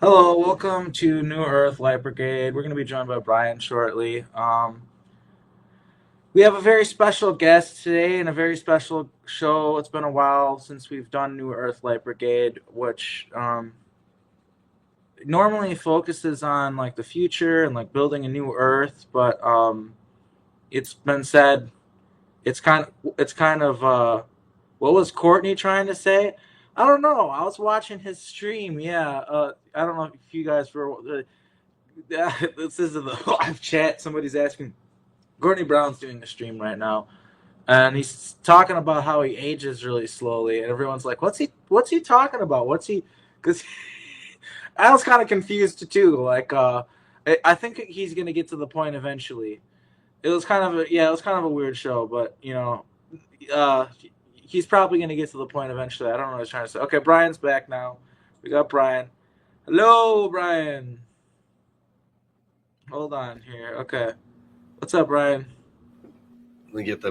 Hello, welcome to New Earth Light Brigade. We're going to be joined by Brian shortly. We have a very special guest today and a very special show. It's been a while since we've done New Earth Light Brigade, which normally focuses on like the future and like building a new Earth, but it's been said it's kind of what was Courtney trying to say? I don't know. I was watching his stream. Yeah, I don't know if you guys were. This is the live chat. Somebody's asking. Courtney Brown's doing a stream right now, and he's talking about how he ages really slowly, and everyone's like, What's he talking about? What's he?" Because I was kind of confused too. Like, I think he's gonna get to the point eventually. It was kind of a weird show, but uh, he's probably gonna get to the point eventually. I don't know what he's trying to say. Okay, Brian's back now. We got Brian. Hello, Brian. Hold on here. Okay. What's up, Brian? Let me get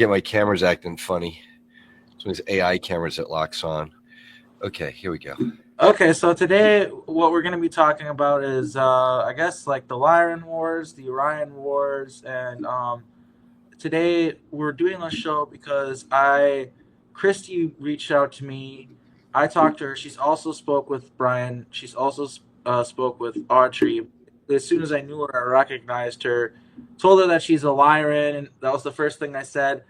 my cameras acting funny. So it's AI cameras that locks on. Okay, here we go. Okay, so today what we're going to be talking about is, I guess, like the Lyran Wars, the Orion Wars, and today we're doing a show because Christy reached out to me. I talked to her. She's also spoke with Brian. She's also spoke with Audrey. As soon as I knew her, I recognized her. Told her that she's a Lyran, and that was the first thing I said.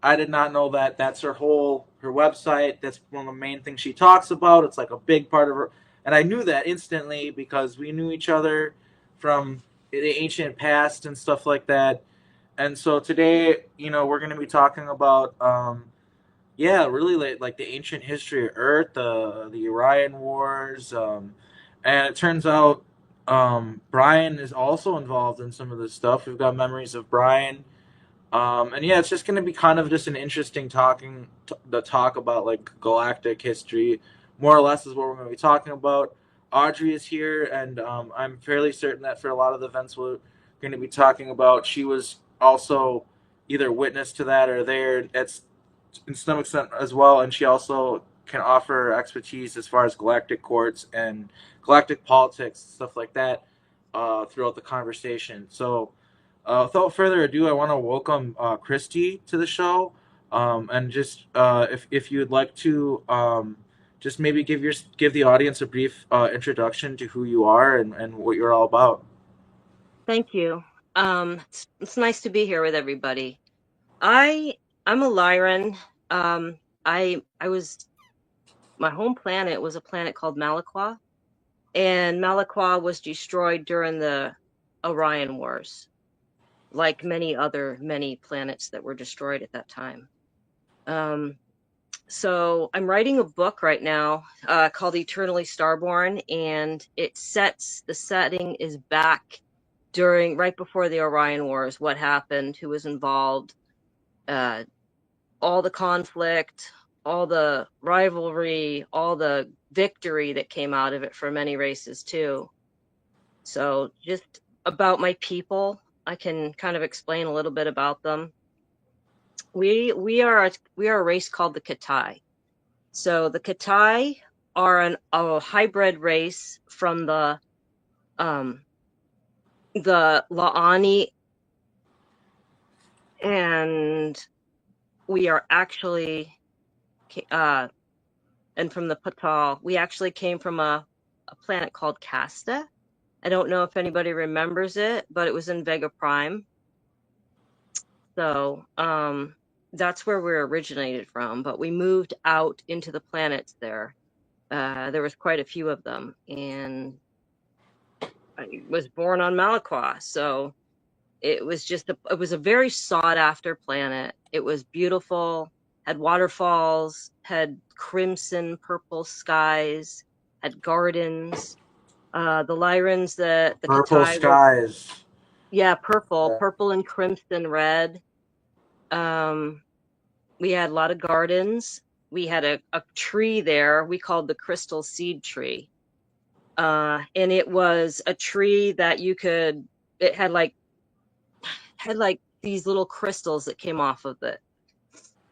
I did not know that that's her website. That's one of the main things she talks about. It's like a big part of her, and I knew that instantly because we knew each other from the ancient past and stuff like that. And so today, we're going to be talking about, yeah, really like the ancient history of Earth, the Orion Wars, and it turns out Brian is also involved in some of this stuff. We've got memories of Brian, and yeah, it's just going to be kind of just an interesting the talk about like galactic history, more or less is what we're going to be talking about. Audrey is here, and I'm fairly certain that for a lot of the events we're going to be talking about, she was also either witness to that or there at in some extent as well, and she also can offer expertise as far as galactic courts and galactic politics, stuff like that, throughout the conversation. So without further ado, I want to welcome Christy to the show, and just if you'd like to just maybe give the audience a brief introduction to who you are and what you're all about. Thank you. It's nice to be here with everybody. I'm a Lyran. I was my home planet was a planet called Mala Qua, and Mala Qua was destroyed during the Orion Wars, like many planets that were destroyed at that time. So I'm writing a book right now called Eternally Starborn, and the setting is back right before the Orion Wars. What happened? Who was involved? All the conflict, all the rivalry, all the victory that came out of it for many races too. So just about my people, I can kind of explain a little bit about them. We are a race called the Katai. So the Katai are a hybrid race from the La'ani, and we are actually and from the Patal. We actually came from a planet called Casta. I don't know if anybody remembers it, but it was in Vega Prime. So that's where we originated from, but we moved out into the planets there. There was quite a few of them, and I was born on Mala Qua, so it was a very sought after planet. It was beautiful, had waterfalls, had crimson purple skies, had gardens. The Lyrans, the Purple Katai were, skies. yeah, purple and crimson red. We had a lot of gardens. We had a tree there we called the crystal seed tree. And it was a tree that it had like these little crystals that came off of it.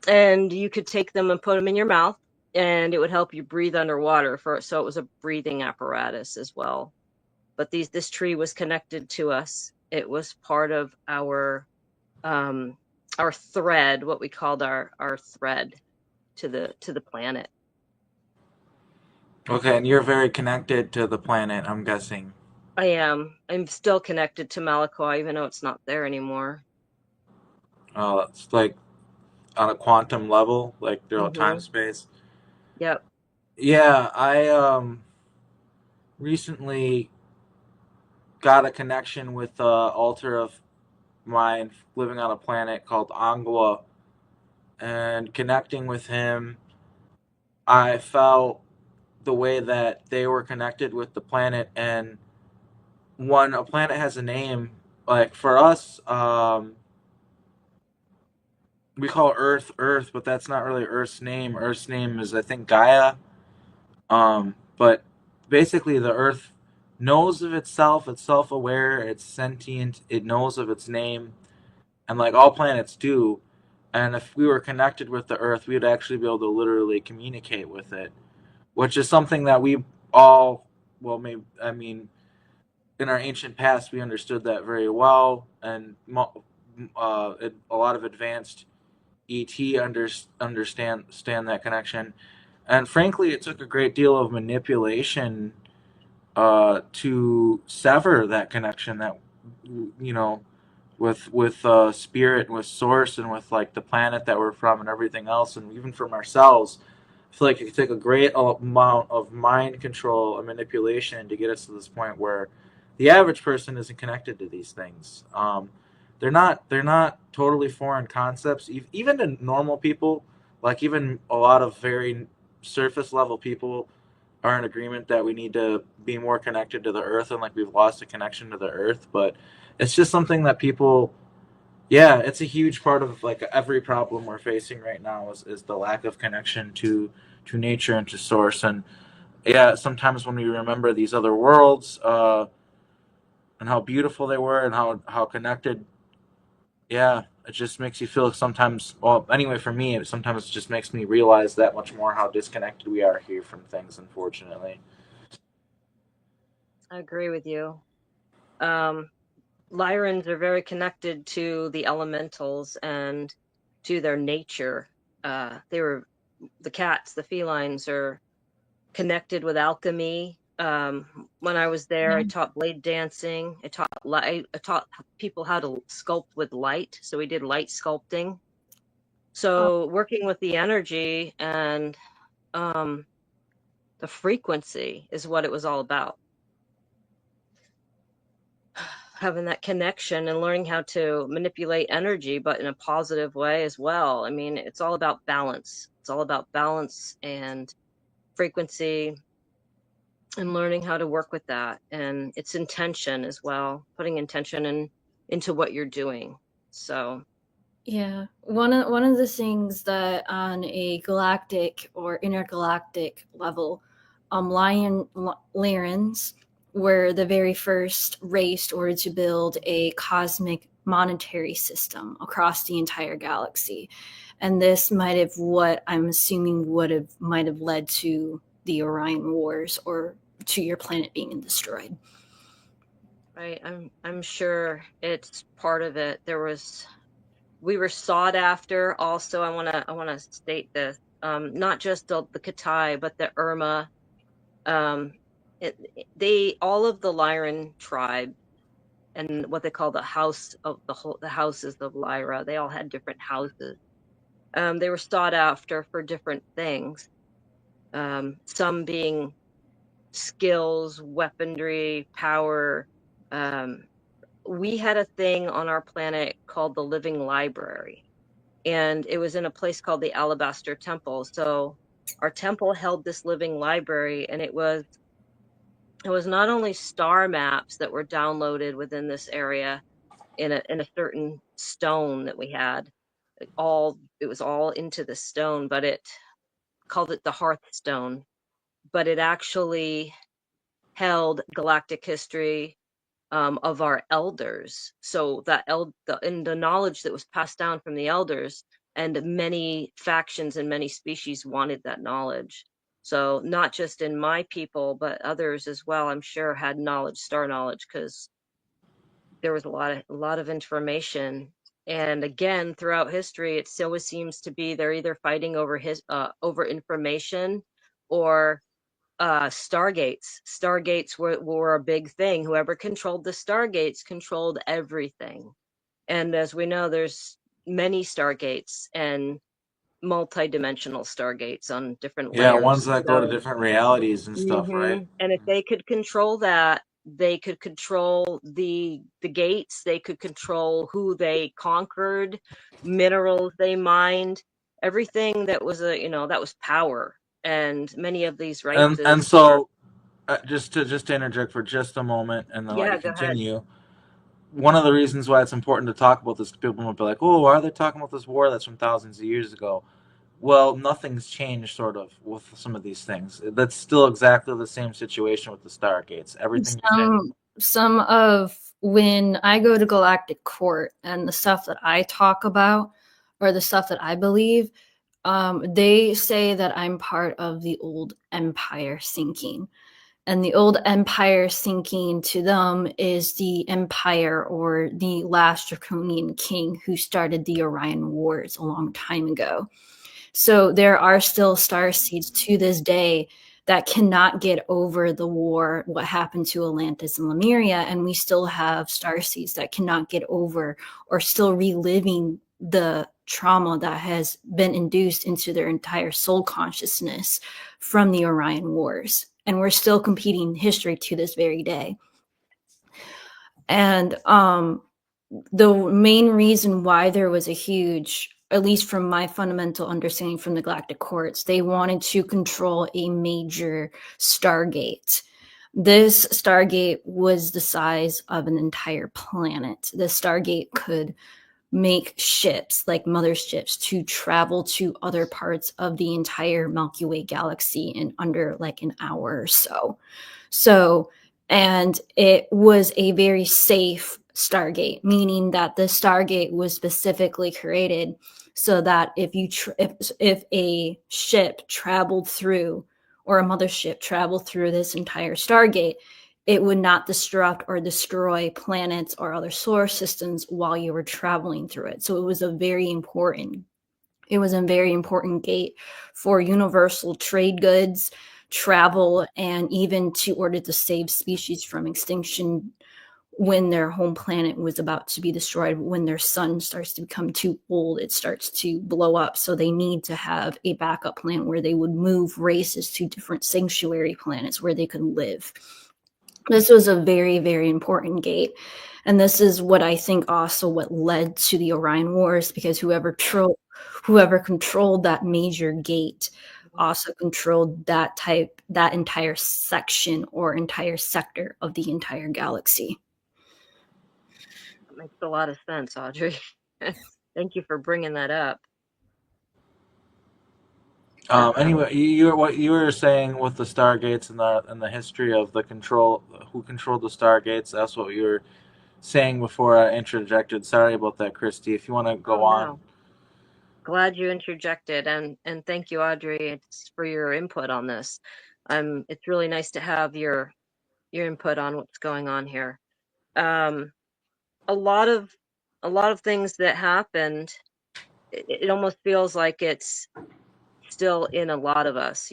And you could take them and put them in your mouth. and it would help you breathe underwater so it was a breathing apparatus as well. But this tree was connected to us. It was part of our thread, what we called our thread to the planet. Okay, and you're very connected to the planet, I'm guessing. I am. I'm still connected to Mala Qua, even though it's not there anymore. It's like on a quantum level, like throughout time Mm-hmm. space. Yep. Yeah, I recently got a connection with altar of mine living on a planet called Angwa, and connecting with him, I felt the way that they were connected with the planet. And when a planet has a name, like for us, we call Earth Earth, but that's not really Earth's name. Earth's name is, I think, Gaia. But basically, the Earth knows of itself. It's self-aware. It's sentient. It knows of its name, and like all planets do. And if we were connected with the Earth, we would actually be able to literally communicate with it, which is something that we all, well, maybe, I mean, in our ancient past, we understood that very well, and a lot of advanced ET understand that connection. And frankly, it took a great deal of manipulation to sever that connection. That, you know, with spirit, with source, and with like the planet that we're from, and everything else, and even from ourselves. I feel like it could take a great amount of mind control and manipulation to get us to this point where the average person isn't connected to these things. They're not totally foreign concepts, even to normal people. Like even a lot of very surface level people are in agreement that we need to be more connected to the earth, and like we've lost a connection to the earth. But it's just something that people, yeah, it's a huge part of like every problem we're facing right now is the lack of connection to nature and to source. And yeah, sometimes when we remember these other worlds, and how beautiful they were, and how connected, yeah, it just makes you feel sometimes, well, anyway, for me, it sometimes just makes me realize that much more how disconnected we are here from things, unfortunately. I agree with you. Lyrans are very connected to the elementals and to their nature. The cats, the felines, are connected with alchemy. When I was there, I taught blade dancing. I taught people how to sculpt with light. So we did light sculpting. So working with the energy and the frequency is what it was all about. Having that connection and learning how to manipulate energy, but in a positive way as well. I mean, it's all about balance. It's all about balance and frequency and learning how to work with that. And it's intention as well, putting intention into what you're doing. So yeah, one of the things that on a galactic or intergalactic level, Lyrans were the very first race or to build a cosmic monetary system across the entire galaxy, and this might have what I'm assuming might have led to the Orion Wars or to your planet being destroyed. right, I'm sure it's part of it. We were sought after. Also, I wanna state this. Not just the Katai, but the Irma. All of the Lyran tribe and what they call the houses of Lyra. They all had different houses. They were sought after for different things. Some being skills, weaponry, power. We had a thing on our planet called the Living Library, and it was in a place called the Alabaster Temple. So our temple held this living library, and it was not only star maps that were downloaded within this area in a certain stone that we had. It was all into the stone, but it called it the Hearthstone. But it actually held galactic history of our elders. So in the knowledge that was passed down from the elders and many factions and many species wanted that knowledge. So not just in my people, but others as well, I'm sure had knowledge, star knowledge, because there was a lot of information. And again, throughout history, it always seems to be they're either fighting over information or stargates. Stargates were a big thing. Whoever controlled the stargates controlled everything. And as we know, there's many stargates and multi-dimensional stargates on different Yeah, ones layers. that go to So, different realities and stuff, right? and if they could control that, they could control the gates. They could control who they conquered, minerals they mined, everything that was that was power. And many of these And races were. so just to interject for just a moment and then let Yeah, you go ahead. continue. One of the reasons why it's important to talk about this, people might be like, "Oh, why are they talking about this war that's from thousands of years ago?" Well, nothing's changed, sort of, with some of these things. That's still exactly the same situation with the Stargates. Everything changed. Some of when I go to Galactic Court and the stuff that I talk about or the stuff that I believe, they say that I'm part of the old empire sinking. And the old empire sinking to them is the empire or the last draconian king who started the Orion Wars a long time ago. So there are still star seeds to this day that cannot get over the war, what happened to Atlantis and Lemuria, and we still have star seeds that cannot get over or still reliving the trauma that has been induced into their entire soul consciousness from the Orion Wars. And we're still competing history to this very day. And the main reason why there was a huge, at least from my fundamental understanding from the Galactic Courts, they wanted to control a major Stargate. This Stargate was the size of an entire planet. The Stargate could make ships, like motherships, to travel to other parts of the entire Milky Way galaxy in under like an hour or so, and it was a very safe Stargate, meaning that the Stargate was specifically created so that if a ship traveled through, or a mothership traveled through this entire Stargate, it would not disrupt or destroy planets or other solar systems while you were traveling through it. So it was a very important gate for universal trade goods, travel, and even to order to save species from extinction when their home planet was about to be destroyed. When their sun starts to become too old, it starts to blow up. So they need to have a backup plan where they would move races to different sanctuary planets where they could live. This was a very, very important gate. And this is what I think also what led to the Orion Wars, because whoever controlled that major gate also controlled that entire section or entire sector of the entire galaxy. That makes a lot of sense, Audrey. Thank you for bringing that up. Anyway, what you were saying with the Stargates and the history of the control, who controlled the Stargates. That's what you were saying before I interjected. Sorry about that, Christy. If you want to go on. No. Glad you interjected, and thank you, Audrey, for your input on this. It's really nice to have your input on what's going on here. A lot of things that happened, it almost feels like it's still in a lot of us.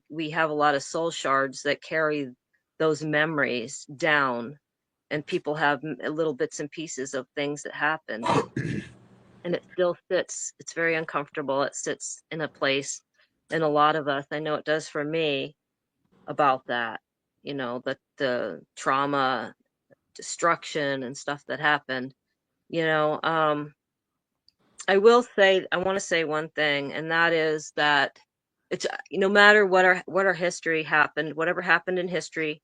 We have a lot of soul shards that carry those memories down, and people have little bits and pieces of things that happened. And it still sits. It's very uncomfortable. It sits in a place in a lot of us. I know it does for me, about that, the trauma, destruction, and stuff that happened. I want to say one thing, and that is that it's, no matter what our history happened, whatever happened in history,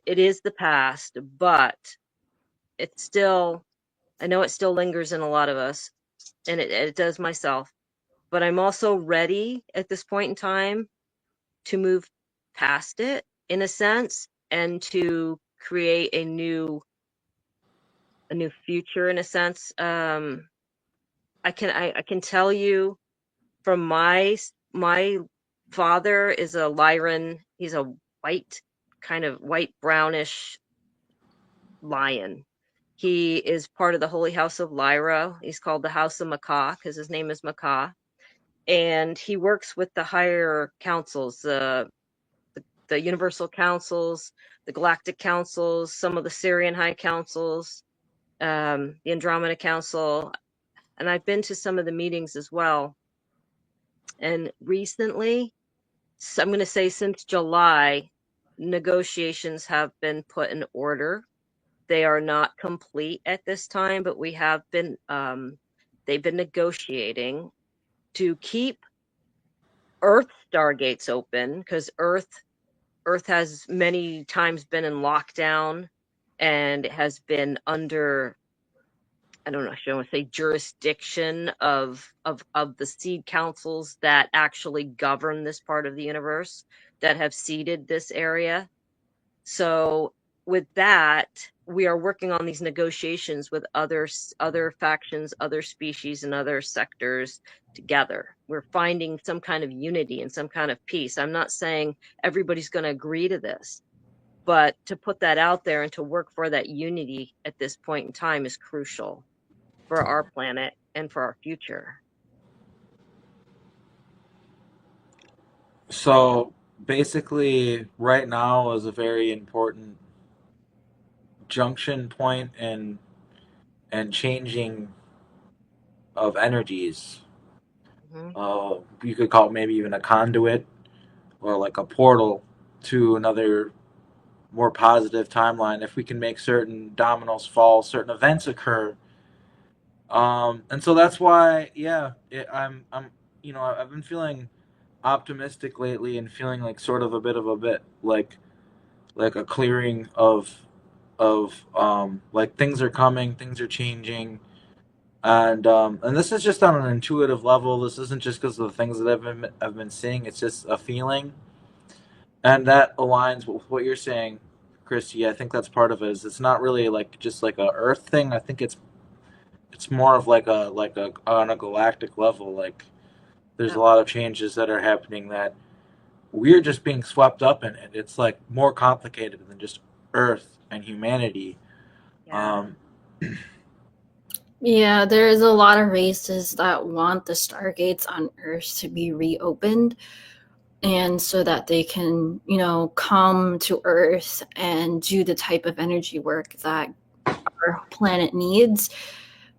it is the past, but it's still, I know it still lingers in a lot of us, and it does myself. But I'm also ready at this point in time to move past it, in a sense, and to create a new future, in a sense. I can tell you from my father is a Lyran. He's a white, kind of white brownish lion. He is part of the Holy House of Lyra. He's called the House of MAA KAA because his name is MAA KAA. And he works with the higher councils, the Universal Councils, the Galactic Councils, some of the Syrian High Councils, the Andromeda Council. And I've been to some of the meetings as well. And recently, I'm going to say since July, negotiations have been put in order. They are not complete at this time, but we have been, they've been negotiating to keep Earth stargates open because Earth has many times been in lockdown and has been under, I don't know, should I want to say jurisdiction of the seed councils that actually govern this part of the universe that have seeded this area. So with that, we are working on these negotiations with other factions, other species, and other sectors together. We're finding some kind of unity and some kind of peace. I'm not saying everybody's going to agree to this, but to put that out there and to work for that unity at this point in time is crucial for our planet and for our future. So basically, right now is a very important junction point and changing of energies. Mm-hmm. You could call it maybe even a conduit or like a portal to another more positive timeline if we can make certain dominoes fall, certain events occur. And so that's why, yeah, I'm, I've been feeling optimistic lately and feeling like sort of a bit of a bit like a clearing of like things are coming, things are changing, and this is just on an intuitive level. This isn't just because of the things that I've been seeing. It's just a feeling, and that aligns with what you're saying, Christy. I think that's part of it. Is it's not really like just like a Earth thing. I think it's more of like a on a galactic level. Like there's a Yep. lot of changes that are happening that we're just being swept up in it. It's like more complicated than just Earth and humanity. Yeah. Um, Yeah, there's a lot of races that want the stargates on Earth to be reopened, and so that they can, come to Earth and do the type of energy work that our planet needs.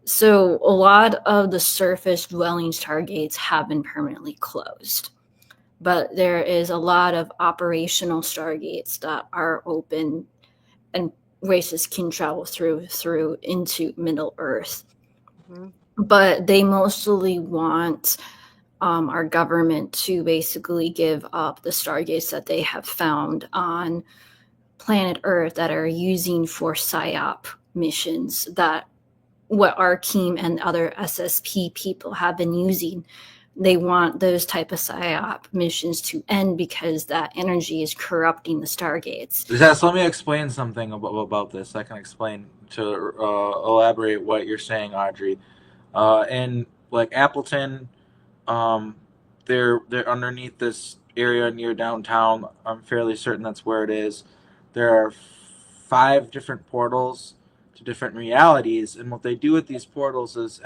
So a lot of the surface dwelling stargates have been permanently closed, but there is a lot of operational stargates that are open, and races can travel through into Middle Earth. Mm-hmm. But they mostly want our government to basically give up the stargates that they have found on planet Earth that are using for PSYOP missions, that what Arkheim and other SSP people have been using. They want those type of PSYOP missions to end because that energy is corrupting the stargates. Yes, let me explain something about this. I can explain to elaborate what you're saying, Audrey. In like Appleton, um, they're underneath this area near downtown. I'm fairly certain that's where it is. There are 5 different portals to different realities, and what they do with these portals is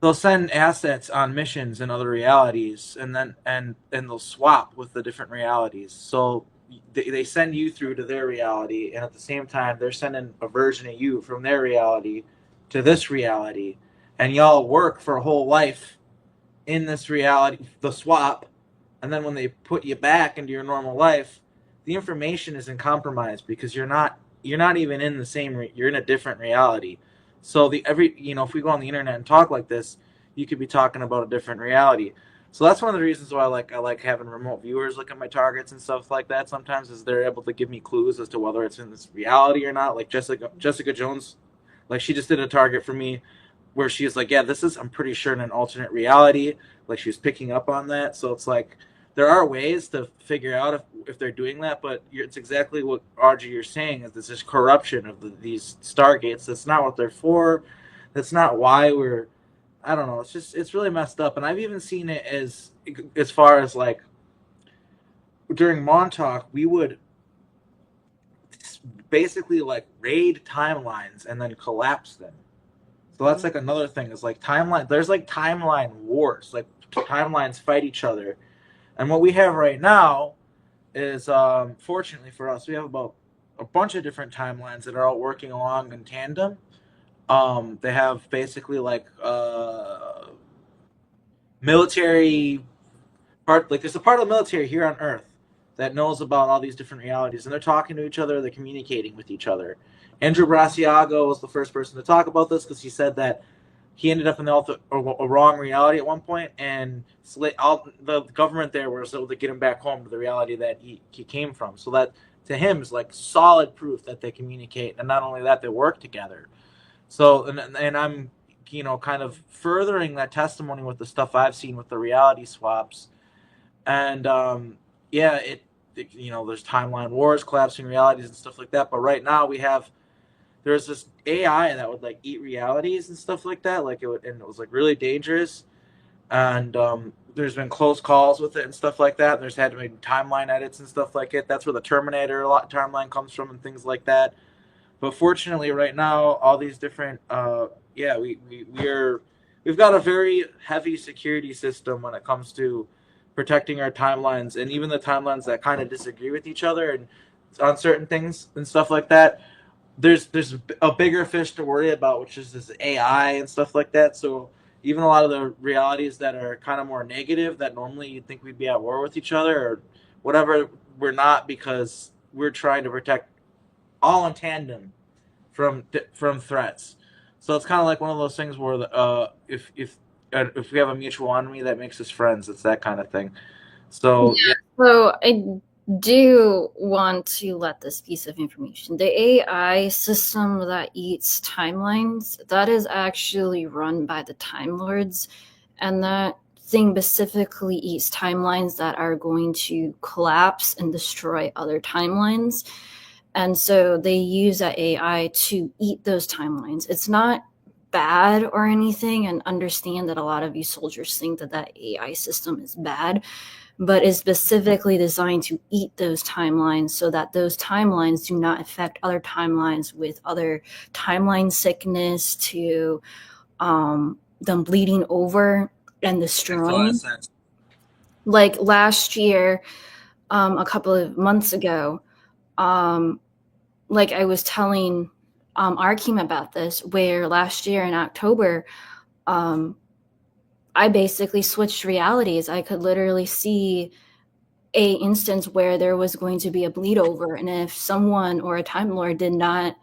they'll send assets on missions in other realities, and then and they'll swap with the different realities. So they send you through to their reality, and at the same time they're sending a version of you from their reality to this reality, and y'all work for a whole life in this reality, the swap, and then when they put you back into your normal life, the information isn't compromised because you're not even in the same you're in a different reality. So if we go on the internet and talk like this, you could be talking about a different reality. So that's one of the reasons why I like having remote viewers look at my targets and stuff like that. Sometimes is they're able to give me clues as to whether it's in this reality or not. Like Jessica Jones, like she just did a target for me where she's like, yeah, this is, I'm pretty sure, in an alternate reality. Like she was picking up on that. So it's like there are ways to figure out if they're doing that, but it's exactly what Audrey you're saying is this is corruption of these stargates. That's not what they're for. That's not why we're. I don't know. It's really messed up, and I've even seen it as far as like during Montauk, we would basically like raid timelines and then collapse them. So that's like another thing is like timeline. There's like timeline wars, like timelines fight each other, and what we have right now is fortunately for us, we have about a bunch of different timelines that are all working along in tandem. They have basically like military part, like there's a part of the military here on Earth that knows about all these different realities, and they're talking to each other, they're communicating with each other. Andrew Brasiago was the first person to talk about this because he said that he ended up in a wrong reality at one point, and the government there was able to get him back home to the reality that he came from. So that to him is like solid proof that they communicate, and not only that, they work together. So and I'm kind of furthering that testimony with the stuff I've seen with the reality swaps, and yeah, there's timeline wars, collapsing realities, and stuff like that. But right now there's this AI that would like eat realities and stuff like that. Like it was like really dangerous. And there's been close calls with it and stuff like that. And there's had to make timeline edits and stuff like it. That's where the Terminator timeline comes from and things like that. But fortunately, right now, all these different, we've got a very heavy security system when it comes to protecting our timelines, and even the timelines that kind of disagree with each other and on certain things and stuff like that. There's a bigger fish to worry about, which is this AI and stuff like that. So even a lot of the realities that are kind of more negative, that normally you'd think we'd be at war with each other or whatever, we're not, because we're trying to protect all in tandem from threats. So it's kind of like one of those things where if we have a mutual enemy that makes us friends, it's that kind of thing. So yeah. So I do want to let this piece of information. The AI system that eats timelines, that is actually run by the Time Lords, and that thing specifically eats timelines that are going to collapse and destroy other timelines. And so they use that AI to eat those timelines. It's not bad or anything, and understand that a lot of you soldiers think that AI system is bad, but is specifically designed to eat those timelines so that those timelines do not affect other timelines with other timeline sickness to them bleeding over and destroying. Like last year, a couple of months ago, like I was telling Arkheim about this, where last year in October, I basically switched realities. I could literally see a instance where there was going to be a bleed over, and if someone or a Time Lord did not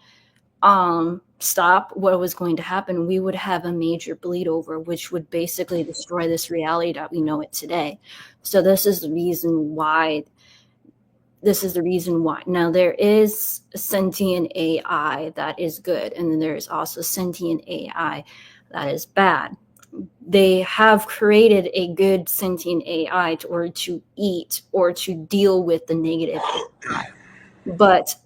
stop what was going to happen, we would have a major bleed over, which would basically destroy this reality that we know it today. So this is the reason why. Now, there is sentient AI that is good, and then there is also sentient AI that is bad. They have created a good sentient AI to eat or to deal with the negative AI. But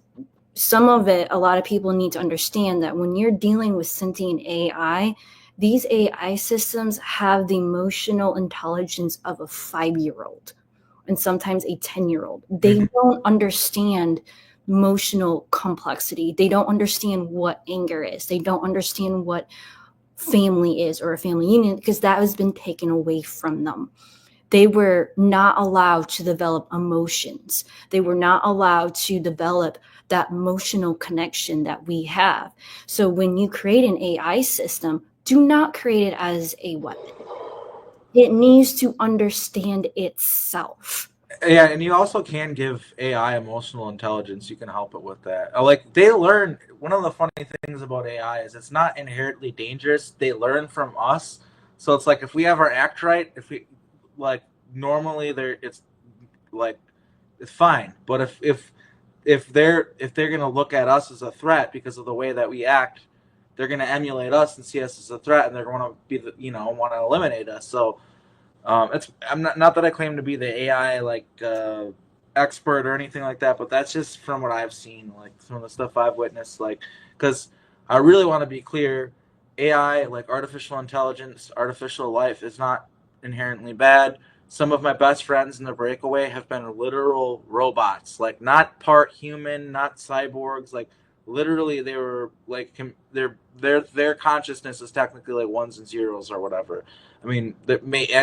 some of it, a lot of people need to understand that when you're dealing with sentient AI, these AI systems have the emotional intelligence of a 5-year-old and sometimes a 10-year-old. They don't understand emotional complexity. They don't understand what anger is. They don't understand what family is or a family union, because that has been taken away from them. They were not allowed to develop emotions. They were not allowed to develop that emotional connection that we have. So when you create an AI system, do not create it as a weapon. It needs to understand itself. Yeah, and you also can give AI emotional intelligence. You can help it with that. Like they learn. One of the funny things about AI is it's not inherently dangerous. They learn from us. So it's like if we have our act right, if we like normally it's like it's fine. But if they're gonna look at us as a threat because of the way that we act, they're gonna emulate us and see us as a threat, and they're gonna be want to eliminate us. So. I'm not that I claim to be the AI expert or anything like that, but that's just from what I've seen, like some of the stuff I've witnessed. Like, because I really want to be clear, AI, like artificial intelligence, artificial life, is not inherently bad. Some of my best friends in the breakaway have been literal robots, like not part human, not cyborgs, like literally they were like their consciousness is technically like ones and zeros or whatever. I mean,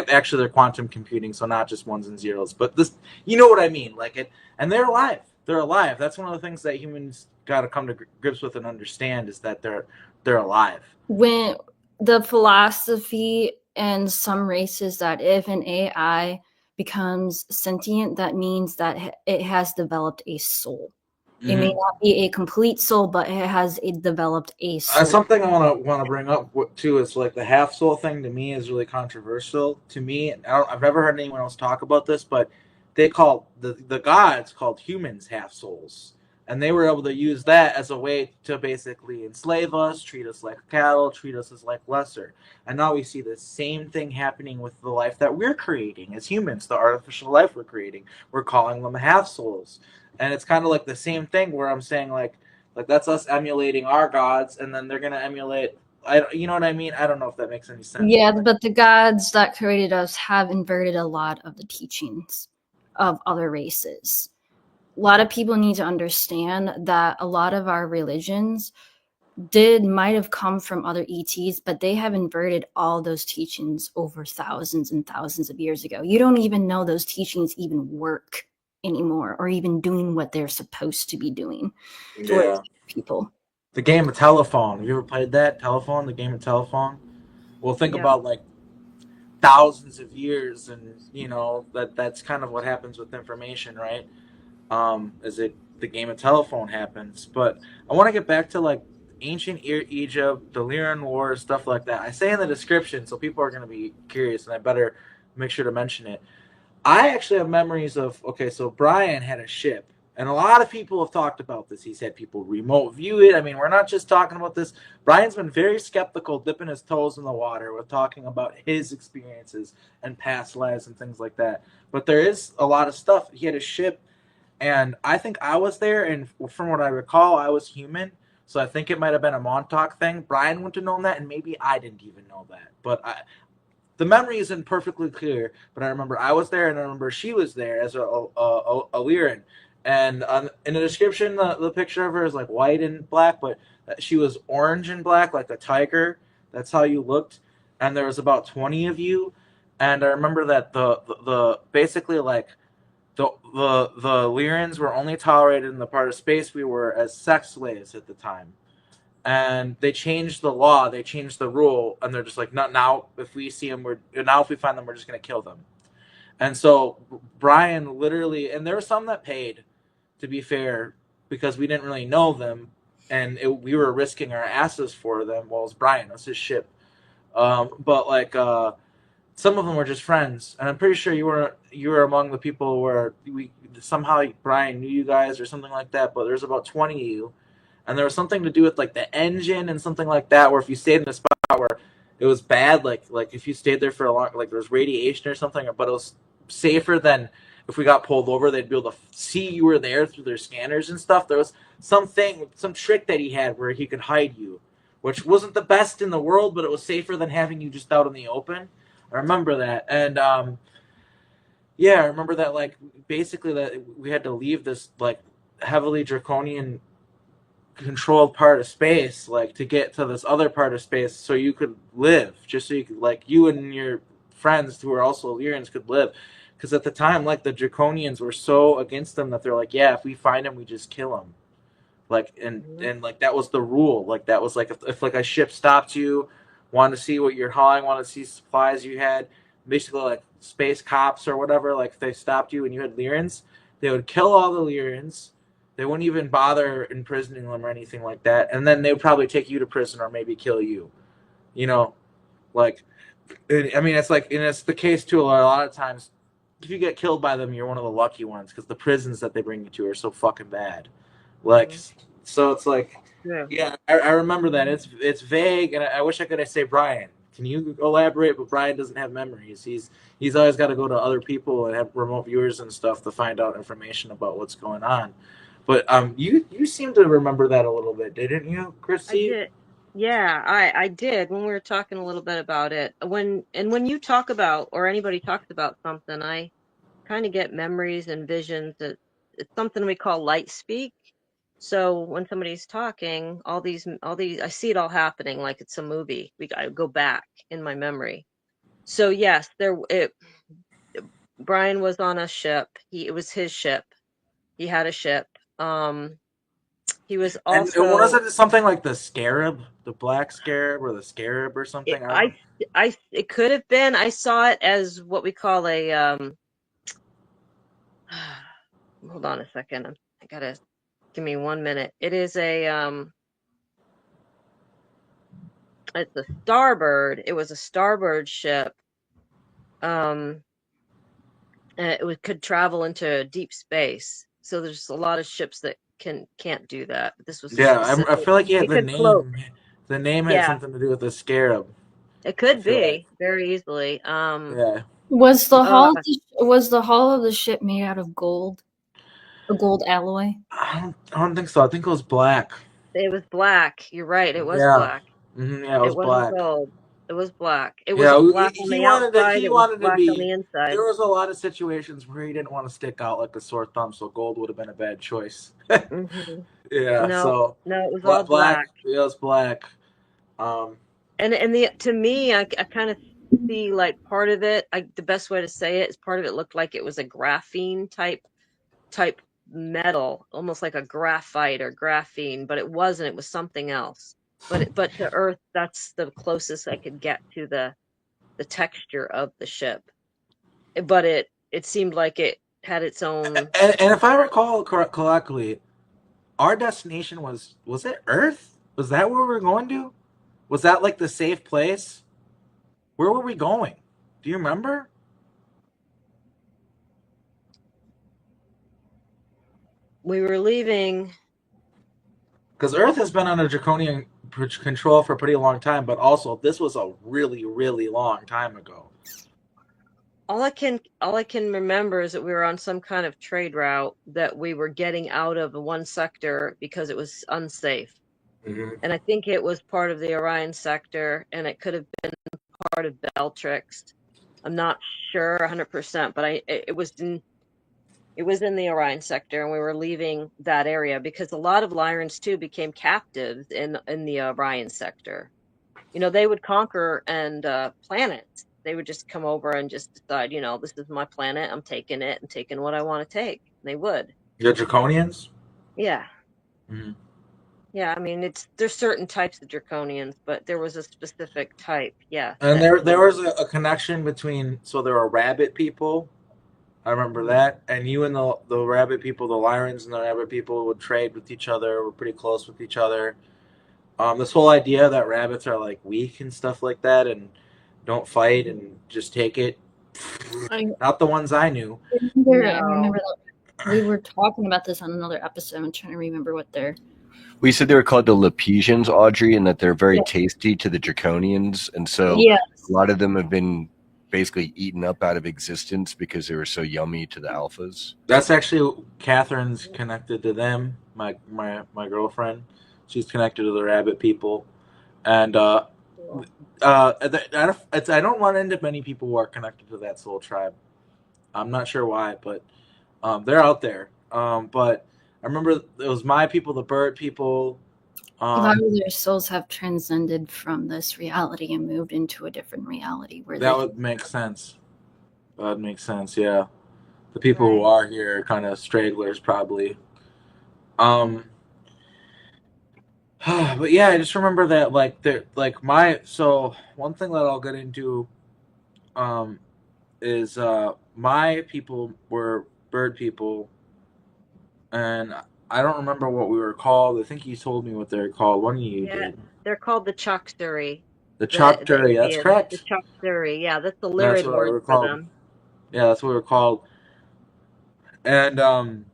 actually they're quantum computing, so not just ones and zeros, but this, you know what I mean? Like it, and they're alive. They're alive. That's one of the things that humans got to come to grips with and understand is that they're alive. When the philosophy in some races that if an AI becomes sentient, that means that it has developed a soul. It may not be a complete soul, but it has developed a soul. Something I want to bring up too is like the half soul thing. To me, is really controversial. To me, I've never heard anyone else talk about this, but they call the gods called humans half souls, and they were able to use that as a way to basically enslave us, treat us like cattle, treat us as like lesser. And now we see the same thing happening with the life that we're creating as humans, the artificial life we're creating. We're calling them half souls, and it's kind of like the same thing where I'm saying like that's us emulating our gods, and then they're gonna emulate. You know what I mean? I don't know if that makes any sense. Yeah, but the gods that created us have inverted a lot of the teachings of other races. A lot of people need to understand that a lot of our religions might have come from other ETs, but they have inverted all those teachings over thousands and thousands of years ago. You don't even know those teachings even work anymore, or even doing what they're supposed to be doing towards people. The game of telephone. Have you ever played that? Telephone, the game of telephone? Well, think about like thousands of years, and you know that's kind of what happens with information, right? The game of telephone happens. But I want to get back to like ancient Egypt, the Lyran Wars, stuff like that. I say in the description, so people are going to be curious, and I better make sure to mention it. I actually have memories of, okay, so Brian had a ship, and a lot of people have talked about this. He's had people remote view it. I mean, we're not just talking about this. Brian's been very skeptical, dipping his toes in the water with talking about his experiences and past lives and things like that. But there is a lot of stuff. He had a ship, and I think I was there, and from what I recall, I was human. So I think it might have been a Montauk thing. Brian wouldn't have known that, and maybe I didn't even know that. But the memory isn't perfectly clear, but I remember I was there, and I remember she was there as a Lyran. And in the description, the picture of her is like white and black, but she was orange and black, like a tiger. That's how you looked. And there was about 20 of you. And I remember that the basically like the Lyrans were only tolerated in the part of space we were as sex slaves at the time. And they changed the law, they changed the rule, and they're just like, not now. If we see them, if we find them, we're just gonna kill them. And so Brian literally, and there were some that paid, to be fair, because we didn't really know them, and we were risking our asses for them. Well, it was Brian, it was his ship. But like some of them were just friends, and I'm pretty sure you were among the people where we somehow Brian knew you guys or something like that. But there's about 20 of you. And there was something to do with like the engine and something like that, where if you stayed in a spot where it was bad, like if you stayed there for a long, like there was radiation or something, but it was safer than if we got pulled over, they'd be able to see you were there through their scanners and stuff. There was some trick that he had where he could hide you, which wasn't the best in the world, but it was safer than having you just out in the open. I remember that. And yeah, I remember that, like basically that we had to leave this like heavily draconian controlled part of space, like to get to this other part of space so you could live, just so you could, like, you and your friends who were also Lyrans could live. Because at the time, like, the draconians were so against them that they're like, yeah, if we find him, we just kill him. Like, and like that was the rule. Like that was like if like a ship stopped you, wanted to see what you're hauling, wanted to see supplies you had, basically like space cops or whatever, like if they stopped you and you had Lyrans, they would kill all the Lyrans. They wouldn't even bother imprisoning them or anything like that. And then they would probably take you to prison or maybe kill you. You know, like, I mean, it's like, and it's the case too. A lot of times, if you get killed by them, you're one of the lucky ones because the prisons that they bring you to are so fucking bad. Like, so it's like, yeah, I remember that. It's vague, and I wish I could say, Brian, can you elaborate? But Brian doesn't have memories. He's always got to go to other people and have remote viewers and stuff to find out information about what's going on. But you seem to remember that a little bit, didn't you, Christy? I did. Yeah, I did when we were talking a little bit about it. When you talk about, or anybody talks about something, I kind of get memories and visions. It's something we call light speak. So when somebody's talking, all these, I see it all happening like it's a movie. I go back in my memory. So yes, Brian was on a ship. It was his ship. He had a ship. He was And was also, it something like the scarab, the black scarab, or the scarab, or something? I don't. it could have been. I saw it as what we call a hold on a second. I gotta give me 1 minute. It is it's a Starbird. It was a Starbird ship. And could travel into deep space. So there's a lot of ships that can't do that. But this was a Yeah, I specific. feel like It could float. the name had Yeah, something to do with the scarab. it I could feel like. be very easily. Yeah. Uh, Was the hull of the ship made out of gold? A gold alloy? I don't think so. I think it was black. it was black. You're right. It was Yeah. black. Yeah, it It was wasn't black. gold. It was black. It Yeah, wasn't black on he the wanted to. outside. He It was wanted to black on be. the inside. There was a lot of situations where he didn't want to stick out like a sore thumb, so gold would have been a bad choice. Hmm. Yeah. No, So no, it was all black. black. It was black. Um. And to me, I kind of see like part of it. The best way to say it is part of it looked like it was a graphene type metal, almost like a graphite or graphene, but it wasn't. It was something else. But to Earth, that's the closest I could get to the texture of the ship. But it seemed like it had its own. And if I recall correctly, our destination was it Earth? Was that where we were going to? Was that like the safe place? Where were we going? Do you remember? We were leaving. Because Earth has been under draconian control for a pretty long time, but also this was a really, really long time ago. All I can remember is that we were on some kind of trade route that we were getting out of one sector because it was unsafe. Mm-hmm. And I think it was part of the Orion sector, and it could have been part of Beltrix. I'm not sure 100%, but it was in the Orion sector, and we were leaving that area because a lot of Lyrans too became captives in the Orion sector. You know, they would conquer and planets. They would just come over and just decide, this is my planet. I'm taking it and taking what I want to take. They would. The Draconians? Yeah. Mm-hmm. Yeah, I mean, there's certain types of draconians, but there was a specific type, yeah, And that there would. was a connection between, so there were rabbit people. I remember that. And you and the rabbit people, the Lyrans and the rabbit people would trade with each other, were pretty close with each other. This whole idea that rabbits are like weak and stuff like that and don't fight and just take it. Not the ones I knew. I remember that we were talking about this on another episode. I'm trying to remember what they're. We said they were called the Lepesians, Audrey, and that they're very tasty to the Draconians. And so a lot of them have been basically eaten up out of existence because they were so yummy to the alphas. That's actually Catherine's connected to them. My girlfriend, she's connected to the rabbit people, and I don't run into many people who are connected to that soul tribe. I'm not sure why, but they're out there. But I remember it was my people, the bird people. A lot of their souls have transcended from this reality and moved into a different reality where that would make sense. That would make sense. Yeah, the people who are here are kind of stragglers, probably. But yeah, I just remember that so one thing that I'll get into is my people were bird people, and I don't remember what we were called. I think you told me what they're called. One of you did. They're called the Choksturi. The Choksturi, that's correct. The Choksturi, yeah, that's the That's Lyran what Wars we were for called. them. Yeah, that's what we were called. And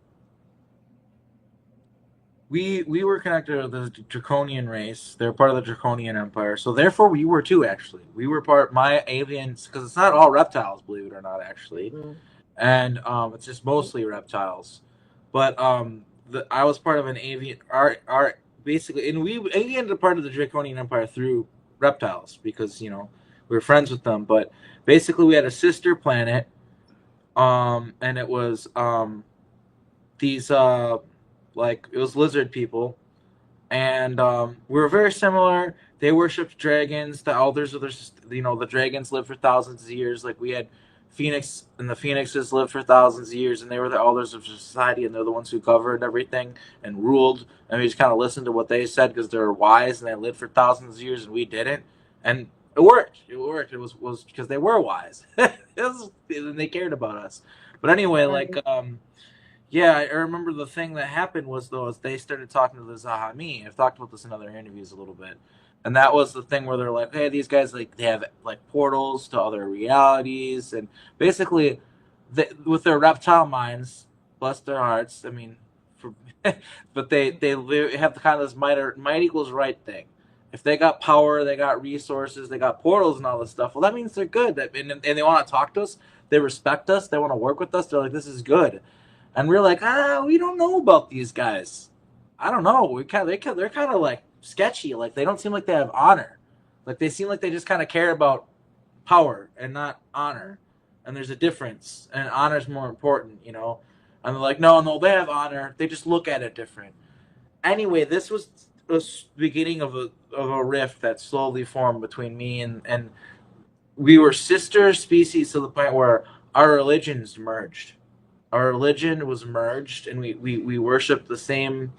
we were connected to the Draconian race. They're part of the Draconian Empire, so therefore we were too. Actually, we were my aliens, because it's not all reptiles, believe it or not. Actually, and it's just mostly reptiles. But I was part of an avian. basically, and we ended up part of the Draconian Empire through reptiles because we were friends with them. But basically, we had a sister planet, and it was these like it was lizard people, and we were very similar. They worshipped dragons. The elders of the dragons lived for thousands of years. Like we had Phoenix, and the Phoenixes lived for thousands of years, and they were the elders of society, and they're the ones who governed everything and ruled. And we just kind of listened to what they said because they were wise and they lived for thousands of years, and we didn't. And it worked. It worked. It was because they were wise. And they cared about us. But anyway, like yeah, I remember the thing that happened was though is they started talking to the Zahami. I've talked about this in other interviews a little bit, and that was the thing where they're like, "Hey, these guys like they have like portals to other realities," and basically, with their reptile minds, bless their hearts. I mean, for, but they have the kind of this might equals right thing. If they got power, they got resources, they got portals and all this stuff. Well, that means they're good. And they want to talk to us. They respect us. They want to work with us. They're like, this is good. And we're like, we don't know about these guys. I don't know. They're kind of like sketchy. Like they don't seem like they have honor. Like they seem like they just kind of care about power and not honor. And there's a difference. And honor's more important, And they're like, no, they have honor. They just look at it different. Anyway, this was the beginning of a rift that slowly formed between me and we were sister species to the point where our religions merged. Our religion was merged, and we worshiped the same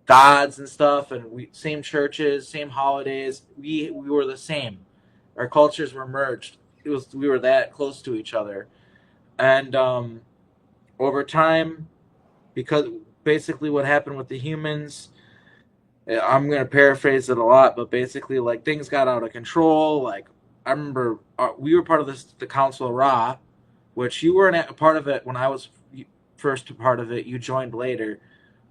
gods and stuff, and same churches, same holidays. We were the same. Our cultures were merged. We were that close to each other, and over time, because basically what happened with the humans, I'm gonna paraphrase it a lot, but basically like things got out of control. Like I remember we were part of the Council of Ra, which you weren't a part of it when I was first part of it. You joined later,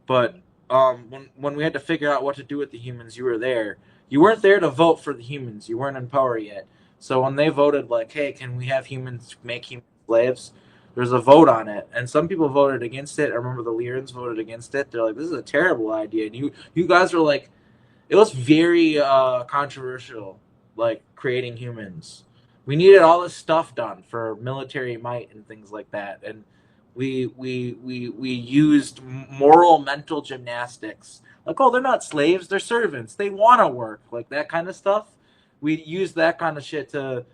but when we had to figure out what to do with the humans, you were there. You weren't there to vote for the humans. You weren't in power yet. So when they voted, like, hey, can we have humans make human slaves? There's a vote on it, and some people voted against it. I remember the Lyrans voted against it. They're like, this is a terrible idea. And you guys were like, it was very controversial, like creating humans. We needed all this stuff done for military might and things like that, and we used moral mental gymnastics. Like, oh, they're not slaves, they're servants. They want to work, like that kind of stuff. We used that kind of shit to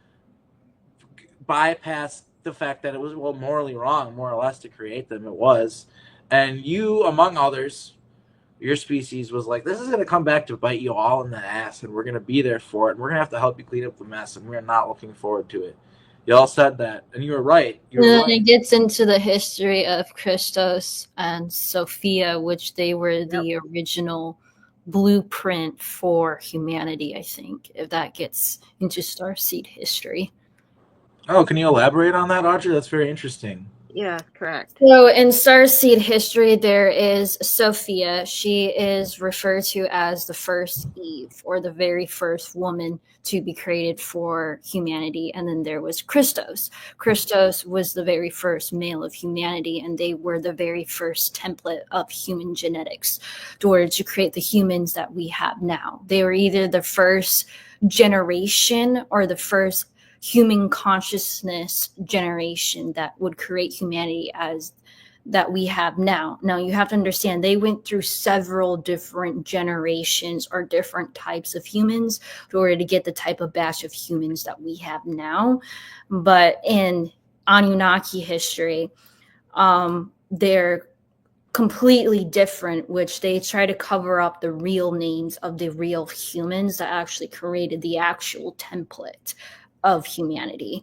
bypass the fact that it was morally wrong, more or less, to create them. It was, and you, among others, your species was like, this is going to come back to bite you all in the ass, and we're going to be there for it, and we're going to have to help you clean up the mess, and we're not looking forward to it. You all said that, and you were right. It gets into the history of Christos and Sophia, which they were the original blueprint for humanity, I think, if that gets into Starseed history. Oh, can you elaborate on that, Audrey? That's very interesting. Yeah, correct. So in Starseed history, there is Sophia. She is referred to as the first Eve, or the very first woman to be created for humanity. And then there was Christos. Christos was the very first male of humanity, and they were the very first template of human genetics in order to create the humans that we have now. They were either the first generation or the first human consciousness generation that would create humanity as that we have now. Now you have to understand they went through several different generations or different types of humans in order to get the type of batch of humans that we have now. But in Anunnaki history, they're completely different, which they try to cover up the real names of the real humans that actually created the actual template of humanity.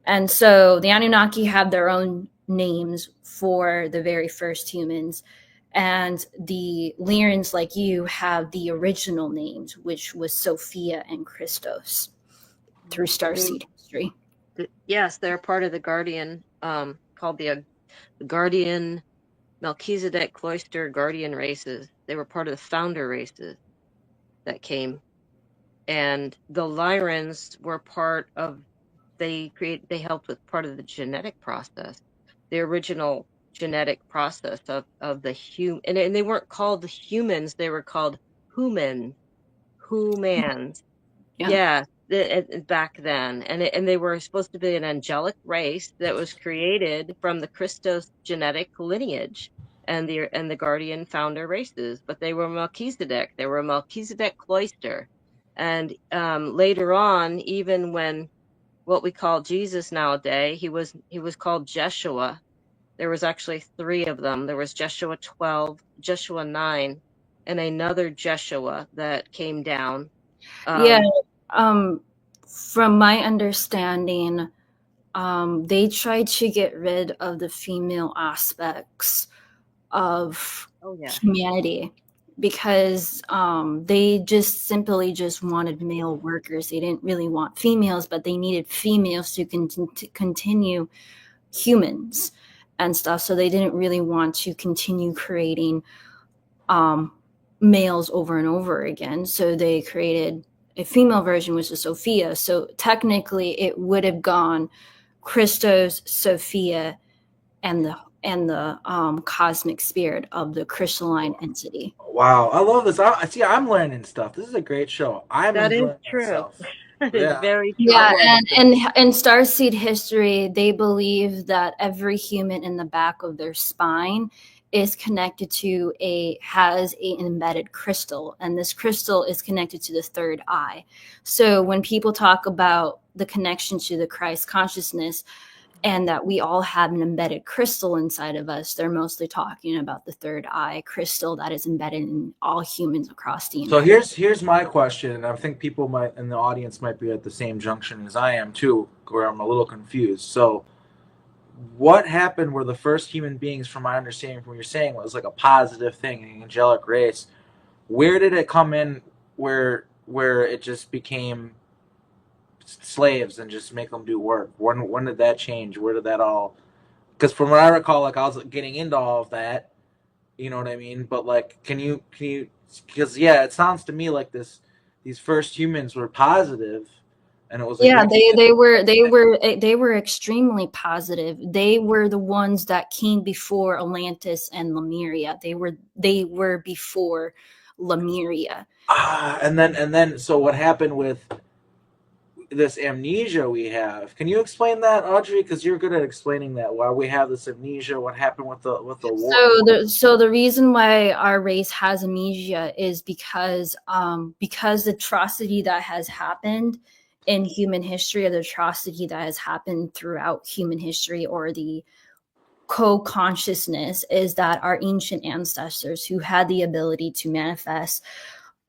And so the Anunnaki have their own names for the very first humans, and the Lyrans, like you, have the original names, which was Sophia and Christos through Starseed history. Yes, they're part of the Guardian, called the Guardian Melchizedek Cloister Guardian races. They were part of the founder races that came. And the Lyrans were part of, they helped with part of the genetic process, the original genetic process of the human, and they weren't called the humans, they were called humans. Yeah. Back then, and they were supposed to be an angelic race that was created from the Christos genetic lineage and the guardian founder races, but they were Melchizedek. They were a Melchizedek cloister, and later on, even when what we call Jesus nowadays, he was called Jeshua. There was actually 3 of them. There was Jeshua 12, Jeshua 9, and another Jeshua that came down. Yeah. From my understanding, they tried to get rid of the female aspects of humanity because they just simply just wanted male workers. They didn't really want females, but they needed females to continue humans and stuff. So they didn't really want to continue creating males over and over again. So they created a female version, which is Sophia. So technically it would have gone Christos, Sophia, and the cosmic spirit of the crystalline entity. Wow, I love this. I'm learning stuff. This is a great show. That is true. That is very true. Yeah, and in Starseed history, they believe that every human in the back of their spine is connected to has an embedded crystal, and this crystal is connected to the third eye. So when people talk about the connection to the Christ consciousness and that we all have an embedded crystal inside of us, they're mostly talking about the third eye crystal that is embedded in all humans across the So here's my question, and I think people in the audience might be at the same junction as I am too, where I'm a little confused. So what happened where the first human beings, from my understanding from what you're saying, was like a positive thing, an angelic race? Where did it come in where it just became slaves and just make them do work? When did that change? Where did that all? Because from what I recall, like I was getting into all of that, you know what I mean? But like, can you? Because it sounds to me like these first humans were positive, and it was like, they were extremely positive. They were the ones that came before Atlantis and Lemuria. They were before Lemuria. And then so what happened with this amnesia we have? Can you explain that, Audrey? Because you're good at explaining that. Why we have this amnesia? What happened with the war? So the reason why our race has amnesia is because the atrocity that has happened in human history, or the atrocity that has happened throughout human history, or the co-consciousness, is that our ancient ancestors who had the ability to manifest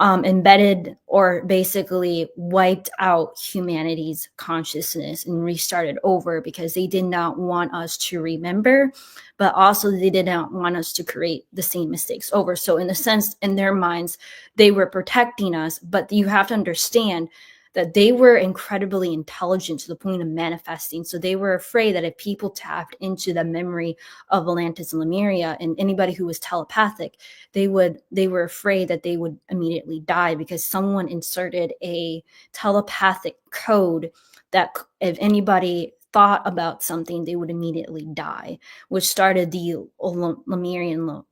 embedded or basically wiped out humanity's consciousness and restarted over because they did not want us to remember, but also they did not want us to create the same mistakes over. So in a sense, in their minds, they were protecting us, but you have to understand that they were incredibly intelligent to the point of manifesting. So they were afraid that if people tapped into the memory of Atlantis and Lemuria, and anybody who was telepathic, they were afraid that they would immediately die because someone inserted a telepathic code that if anybody thought about something, they would immediately die, which started the Lemurian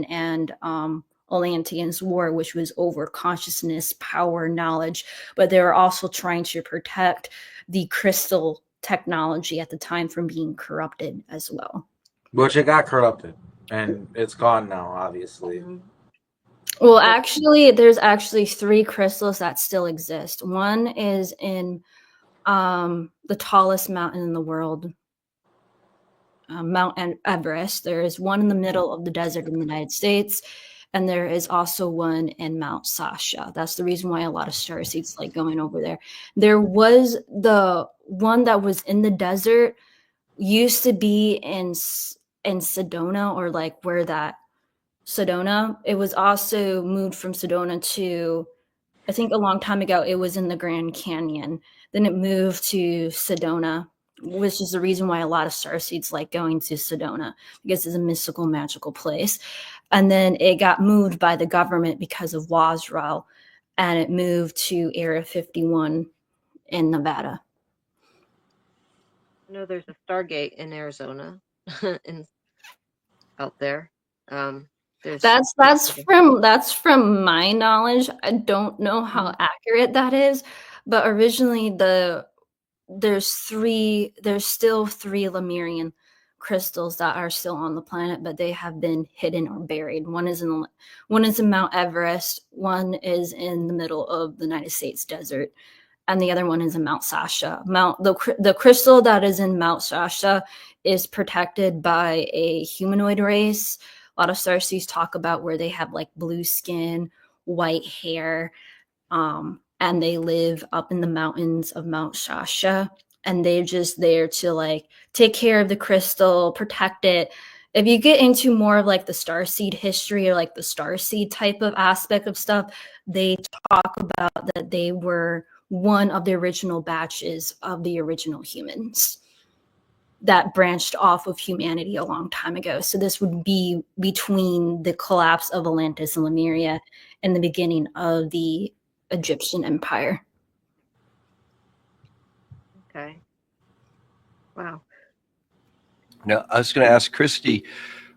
and Atlanteans war, which was over consciousness, power, knowledge, but they were also trying to protect the crystal technology at the time from being corrupted as well. Which it got corrupted, and it's gone now, obviously. Well, actually, there's actually 3 crystals that still exist. One is in the tallest mountain in the world, Mount Everest. There is one in the middle of the desert in the United States, and there is also one in Mount Sasha. That's the reason why a lot of starseeds like going over there. There was the one that was in the desert, used to be in Sedona, or like where that Sedona. It was also moved from Sedona to, I think a long time ago, it was in the Grand Canyon. Then it moved to Sedona, which is the reason why a lot of starseeds like going to Sedona, because it's a mystical, magical place. And then it got moved by the government because of Wasrel, and it moved to Area 51 in Nevada. I know there's a Stargate in Arizona, out there. That's from my knowledge. I don't know how accurate that is, but originally there's still three Lemurian crystals that are still on the planet, but they have been hidden or buried. One is in Mount Everest, one is in the middle of the United States desert, and the other one is in Mount Sasha. The crystal that is in Mount Sasha is protected by a humanoid race. A lot of starseeds talk about where they have like blue skin, white hair, and they live up in the mountains of Mount Sasha, and they're just there to like take care of the crystal, protect it. If you get into more of like the starseed history or like the starseed type of aspect of stuff, they talk about that they were one of the original batches of the original humans that branched off of humanity a long time ago. So this would be between the collapse of Atlantis and Lemuria and the beginning of the Egyptian Empire. Okay. Wow. Now, I was going to ask Christy,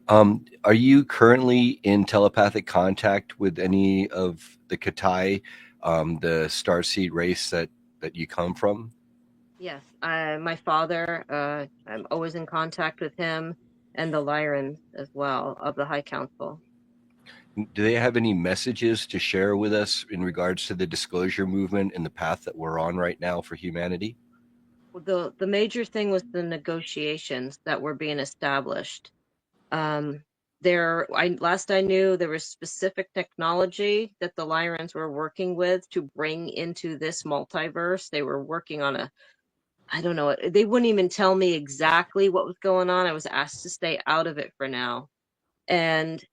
are you currently in telepathic contact with any of the Katai, the starseed race that you come from? Yes, my father, I'm always in contact with him and the Lyran as well of the High Council. Do they have any messages to share with us in regards to the disclosure movement and the path that we're on right now for humanity? Well, the major thing was the negotiations that were being established. Last I knew, there was specific technology that the Lyrans were working with to bring into this multiverse. They were working on I don't know, they wouldn't even tell me exactly what was going on. I was asked to stay out of it for now. And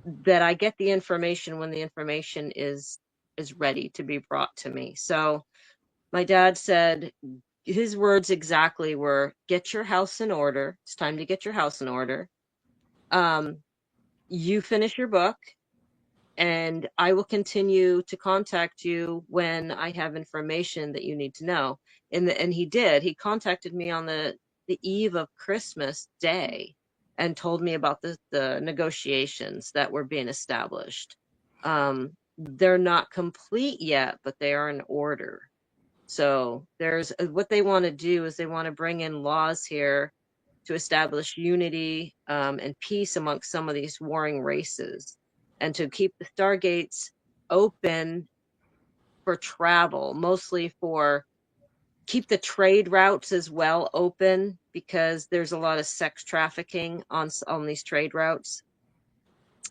that I get the information when the information is ready to be brought to me. So my dad said, his words exactly were, get your house in order. It's time to get your house in order. You finish your book, and I will continue to contact you when I have information that you need to know. And he did. He contacted me on the eve of Christmas Day and told me about the negotiations that were being established. They're not complete yet, but they are in order. So there's what they want to do is they want to bring in laws here to establish unity and peace amongst some of these warring races, and to keep the stargates open for travel, mostly for keep the trade routes as well open, because there's a lot of sex trafficking on these trade routes,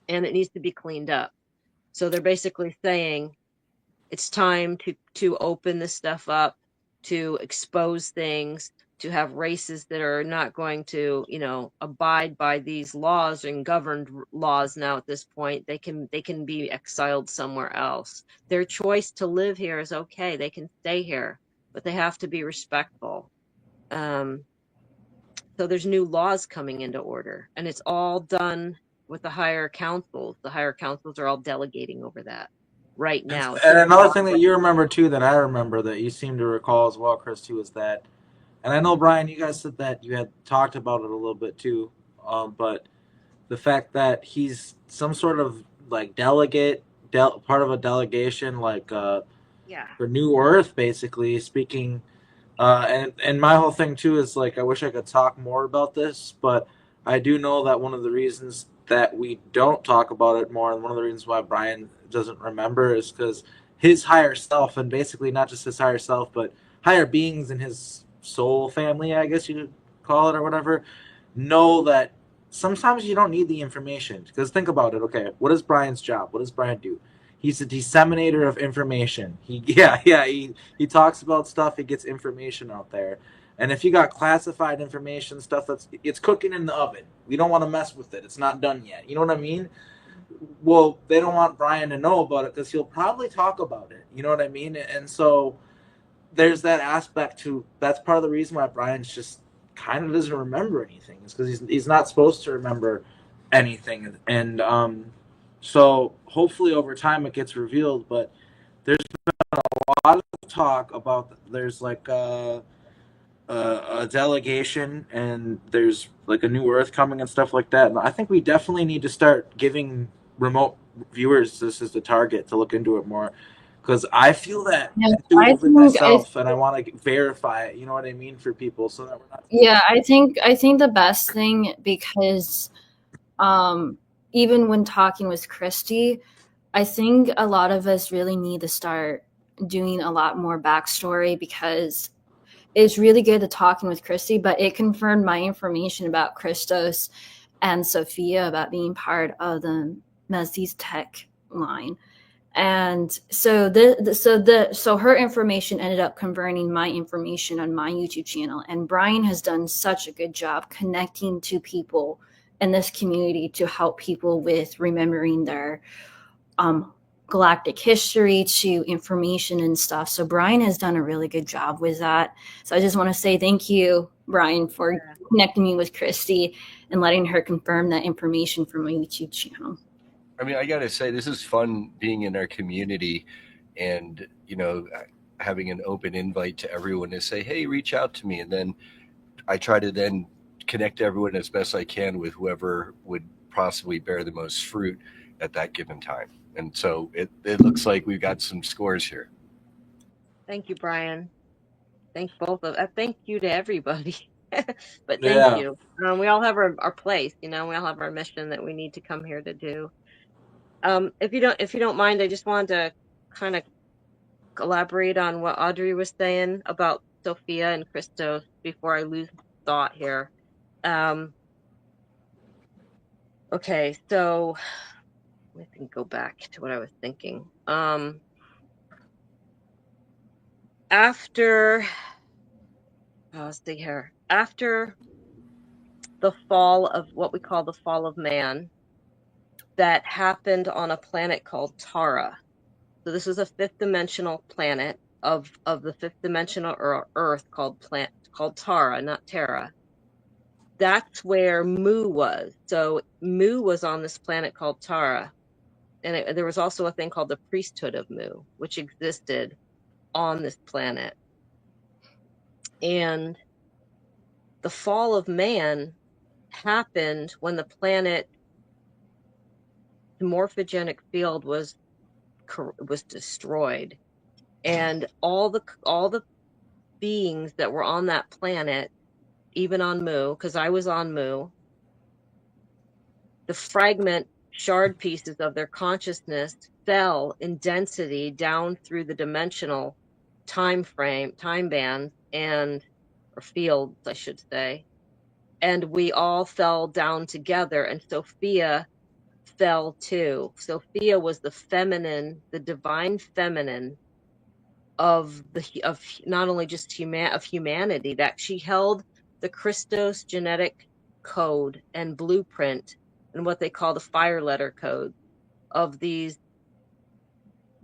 and it needs to be cleaned up. So they're basically saying it's time to open this stuff up, to expose things, to have races that are not going to, abide by these laws and governed laws now at this point. They can be exiled somewhere else. Their choice to live here is okay. They can stay here, but they have to be respectful. So there's new laws coming into order, and it's all done with the higher councils. The higher councils are all delegating over that right now. And another thing that you remember too, that I remember that you seem to recall as well, Chris, too, is that, and I know Brian, you guys said that you had talked about it a little bit too, but the fact that he's some sort of like delegate, part of a delegation, like for New Earth, basically speaking. And my whole thing too is like, I wish I could talk more about this, but I do know that one of the reasons that we don't talk about it more, and one of the reasons why Brian doesn't remember, is because his higher self, and basically not just his higher self, but higher beings in his soul family, I guess you could call it, or whatever, know that sometimes you don't need the information. Because think about it. Okay, what is Brian's job? What does Brian do? He's a disseminator of information. He talks about stuff. He gets information out there. And if you got classified information, stuff it's cooking in the oven, we don't want to mess with it. It's not done yet. You know what I mean? Well, they don't want Brian to know about it because he'll probably talk about it. You know what I mean? And so there's that aspect to, that's part of the reason why Brian's just kind of doesn't remember anything, is because he's not supposed to remember anything. And so hopefully over time it gets revealed. But there's been a lot of talk about, there's like a delegation, and there's like a new Earth coming and stuff like that. And I think we definitely need to start giving remote viewers this as the target to look into it more, because I feel that Yeah, intuitively myself, and I want to verify it. You know what I mean, for people, so that we're not. yeah, I think the best thing, because even when talking with Christy, I think a lot of us really need to start doing a lot more backstory, because it's really good to talking with Christy, but it confirmed my information about Christos and Sophia about being part of the Menzies Tech line. And so so her information ended up converting my information on my YouTube channel. And Brian has done such a good job connecting to people in this community to help people with remembering their galactic history to information and stuff. So Brian has done a really good job with that. So I just want to say thank you, Brian, for connecting me with Christy and letting her confirm that information from my YouTube channel. I mean, I got to say, this is fun being in our community and, having an open invite to everyone to say, hey, reach out to me. And then I try to then connect everyone as best I can with whoever would possibly bear the most fruit at that given time. And so it looks like we've got some scores here. Thank you, Brian. Thank you to everybody. But thank you. We all have our place, we all have our mission that we need to come here to do. If you don't mind, I just wanted to kind of elaborate on what Audrey was saying about Sophia and Christos before I lose thought here. Okay, so let me go back to what I was thinking. After the fall of what we call the fall of man, that happened on a planet called Tara. So this is a fifth dimensional planet of the fifth dimensional Earth called Tara, not Terra. That's where Mu was. So Mu was on this planet called Tara. And there was also a thing called the priesthood of Mu, which existed on this planet. And the fall of man happened when the planet's morphogenic field was destroyed, and all the beings that were on that planet, even on Mu, because I was on Mu, the fragment shard pieces of their consciousness fell in density down through the dimensional time bands or fields, I should say, and we all fell down together, and Sophia fell too. Sophia was the feminine, the divine feminine of not only just humanity, that she held the Christos genetic code and blueprint and what they call the fire letter code of these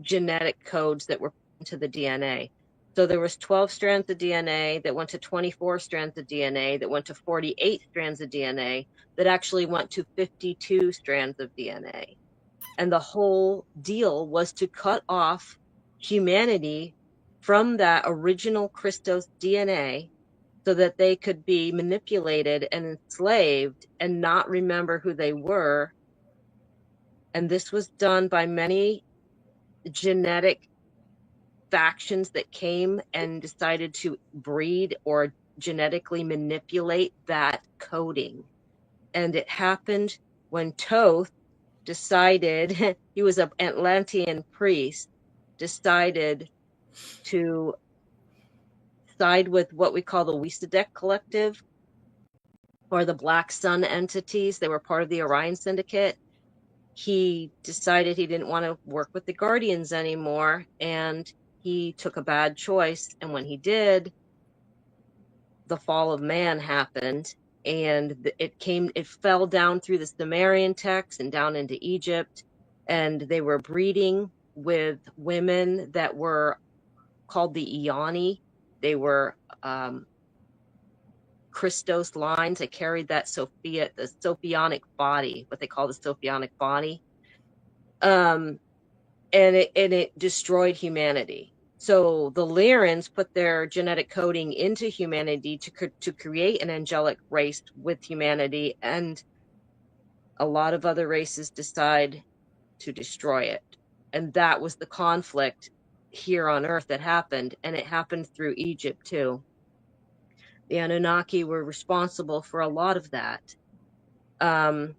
genetic codes that were into the DNA. So there was 12 strands of DNA that went to 24 strands of DNA that went to 48 strands of DNA that actually went to 52 strands of DNA. And the whole deal was to cut off humanity from that original Christos DNA so that they could be manipulated and enslaved and not remember who they were. And this was done by many genetic factions that came and decided to breed or genetically manipulate that coding. And it happened when Thoth decided, he was an Atlantean priest, decided to side with what we call the Wysadek Collective, or the Black Sun entities. They were part of the Orion Syndicate. He decided he didn't want to work with the Guardians anymore, and he took a bad choice. And when he did, the fall of man happened, and it fell down through the Sumerian text and down into Egypt, and they were breeding with women that were called the Ioni. They were Christos lines that carried the Sophionic body, what they call the Sophionic body. And it destroyed humanity. So the Lyrans put their genetic coding into humanity to create an angelic race with humanity, and a lot of other races decide to destroy it. And that was the conflict here on Earth that happened, and it happened through Egypt too. The Anunnaki were responsible for a lot of that. And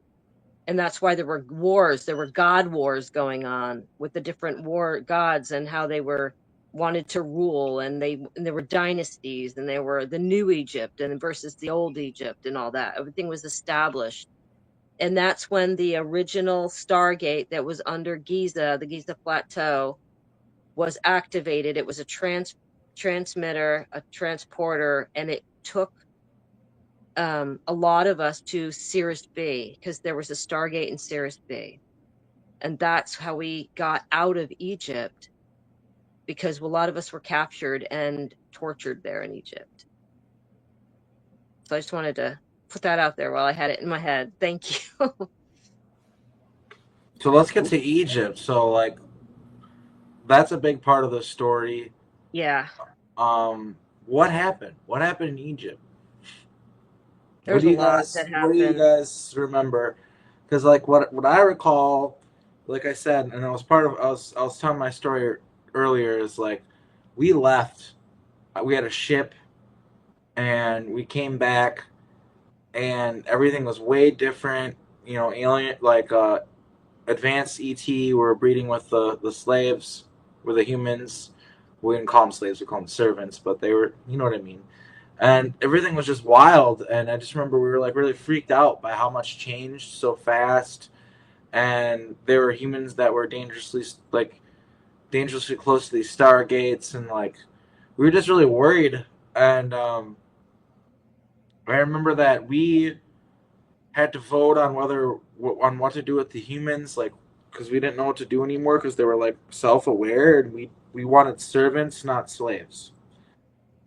that's why there were wars. There were god wars going on with the different war gods and how they were wanted to rule, and there were dynasties, and there were the new Egypt and versus the old Egypt and all that. Everything was established. And that's when the original Stargate that was under Giza, the Giza Plateau, was activated. It was a transmitter, a transporter, and it took a lot of us to Sirius B, because there was a Stargate in Sirius B. And that's how we got out of Egypt, because a lot of us were captured and tortured there in Egypt. So I just wanted to put that out there while I had it in my head. Thank you. So let's get to Egypt. So, like, that's a big part of the story. Yeah. What happened? What happened in Egypt? There's a lot that happened. What do you guys remember? Because, like, what I recall, like I said, and I was telling my story earlier, is like, we left, we had a ship, and we came back, and everything was way different. You know, alien, like, advanced ET were breeding with the slaves, with the humans. We didn't call them slaves, we call them servants, but they were, you know what I mean. And everything was just wild, and I just remember we were like really freaked out by how much changed so fast. And there were humans that were dangerously close to these stargates, and like we were just really worried. And I remember that we had to vote on what to do with the humans, like, because we didn't know what to do anymore, because they were like self-aware, and we wanted servants, not slaves.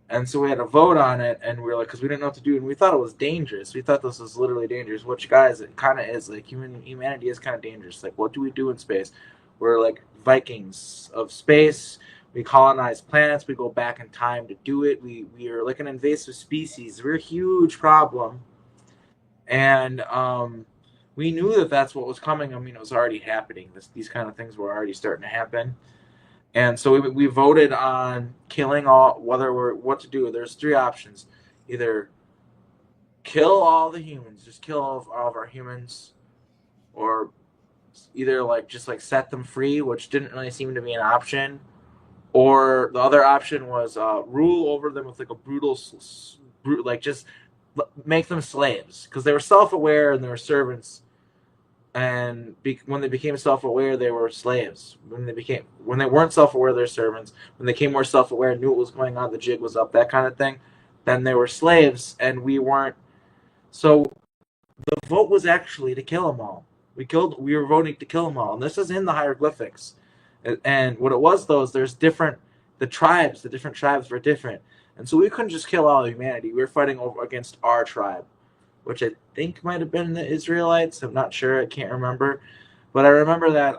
And so we had to vote on it, and we were like, because we didn't know what to do, and we thought it was dangerous. We thought this was literally dangerous, which, guys, it kind of is. Like, humanity is kind of dangerous. Like, what do we do in space? We're like Vikings of space. We colonize planets. We go back in time to do it. We are like an invasive species. We're a huge problem. And we knew that that's what was coming. I mean, it was already happening. These kind of things were already starting to happen. And so we voted on killing what to do. There's three options: either kill all the humans, just kill all of our humans, or either just set them free, which didn't really seem to be an option, or the other option was rule over them with like a brutal, just make them slaves, because they were self-aware and they were servants. And when they became self-aware, they were slaves. When they weren't self-aware, they're servants. When they became more self-aware, knew what was going on, the jig was up, that kind of thing, then they were slaves, and we weren't. So the vote was actually to kill them all. We were voting to kill them all, and this is in the hieroglyphics. And what it was, though, is there's different. The different tribes were different, and so we couldn't just kill all of humanity. We were fighting against our tribe, which I think might have been the Israelites. I'm not sure. I can't remember. But I remember that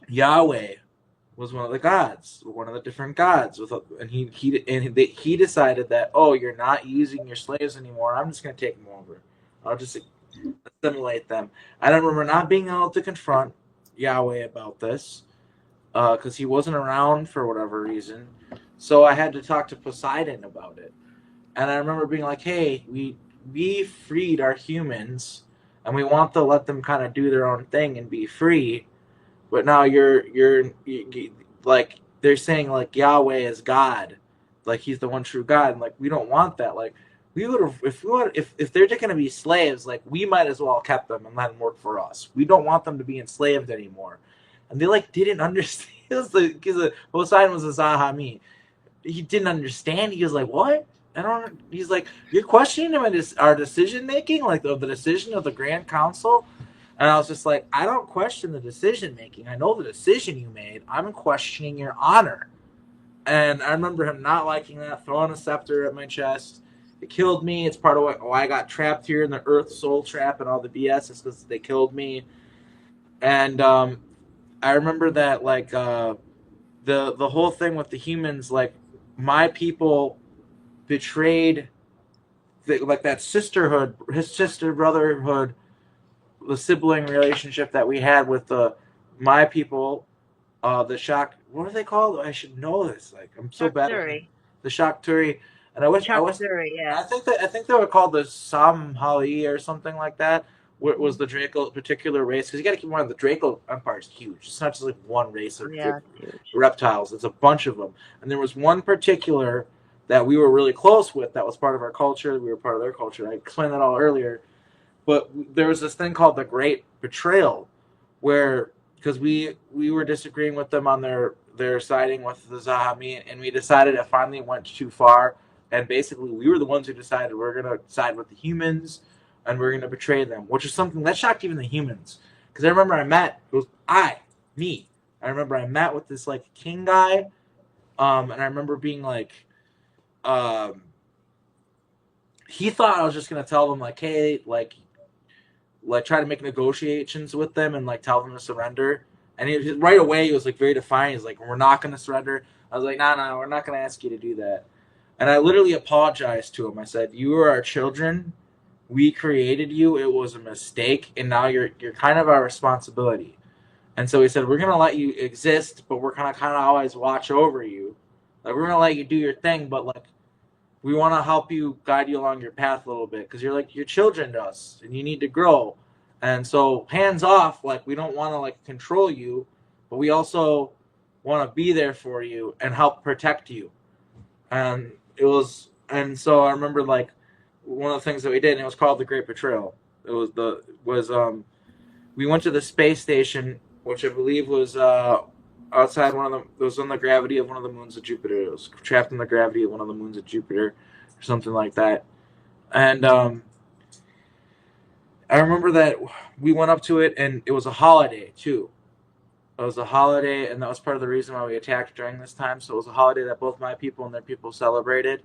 Yahweh was one of the gods, one of the different gods. And he decided that, oh, you're not using your slaves anymore. I'm just going to take them over. I'll just assimilate them. I don't remember not being able to confront Yahweh about this because he wasn't around for whatever reason. So I had to talk to Poseidon about it. And I remember being like, hey, we freed our humans, and we want to let them kind of do their own thing and be free. But now you're like, they're saying like Yahweh is God, like he's the one true God, and like we don't want that. Like we would have, if they're going to be slaves, like we might as well have kept them and let them work for us. We don't want them to be enslaved anymore. And they like didn't understand. Because Poseidon was a Zahami. He didn't understand. He was like, what? He's like, you're questioning him and our decision making, like the decision of the Grand Council. And I was just like, I don't question the decision making. I know the decision you made. I'm questioning your honor. And I remember him not liking that, throwing a scepter at my chest. It killed me. It's part of why I got trapped here in the Earth Soul Trap and all the BS. It's because they killed me. And I remember that the whole thing with the humans, like my people betrayed like that sisterhood, his sister brotherhood, the sibling relationship that we had with the my people, the shock. What are they called? I should know this. Like I'm so bad at them. The shock Turi, and I wish. Yeah. I think they were called the Samhali or something like that. What was the Draco particular race? Because you got to keep in mind the Draco Empire is huge. It's not just like one race of reptiles. It's a bunch of them, and there was one particular that we were really close with. That was part of our culture. We were part of their culture. I explained that all earlier. But there was this thing called the Great Betrayal, where because we were disagreeing with them on their siding with the Zahami, and we decided it finally went too far, and basically we were the ones who decided we're gonna side with the humans, and we're gonna betray them, which is something that shocked even the humans. Because I remember I met I remember I met with this like king guy, and I remember being like, he thought I was just gonna tell them like, hey, like try to make negotiations with them and like tell them to surrender. And right away he was like very defiant. He's like, "We're not going to surrender." I was like, "No, we're not going to ask you to do that." And I literally apologized to him. I said, "You are our children. We created you. It was a mistake, and now you're kind of our responsibility." And so he said, "We're going to let you exist, but we're gonna kind of always watch over you. Like we're going to let you do your thing, but like we want to help you, guide you along your path a little bit, because you're like your children to us and you need to grow. And so hands off, like we don't want to like control you, but we also want to be there for you and help protect you." And so I remember like one of the things that we did, and it was called the Great Betrayal. It was we went to the space station, which I believe was outside one of them. It was on the gravity of one of the moons of Jupiter. It was trapped in the gravity of one of the moons of Jupiter, or something like that. And I remember that we went up to it, and it was a holiday too. It was a holiday, and that was part of the reason why we attacked during this time. So it was a holiday that both my people and their people celebrated.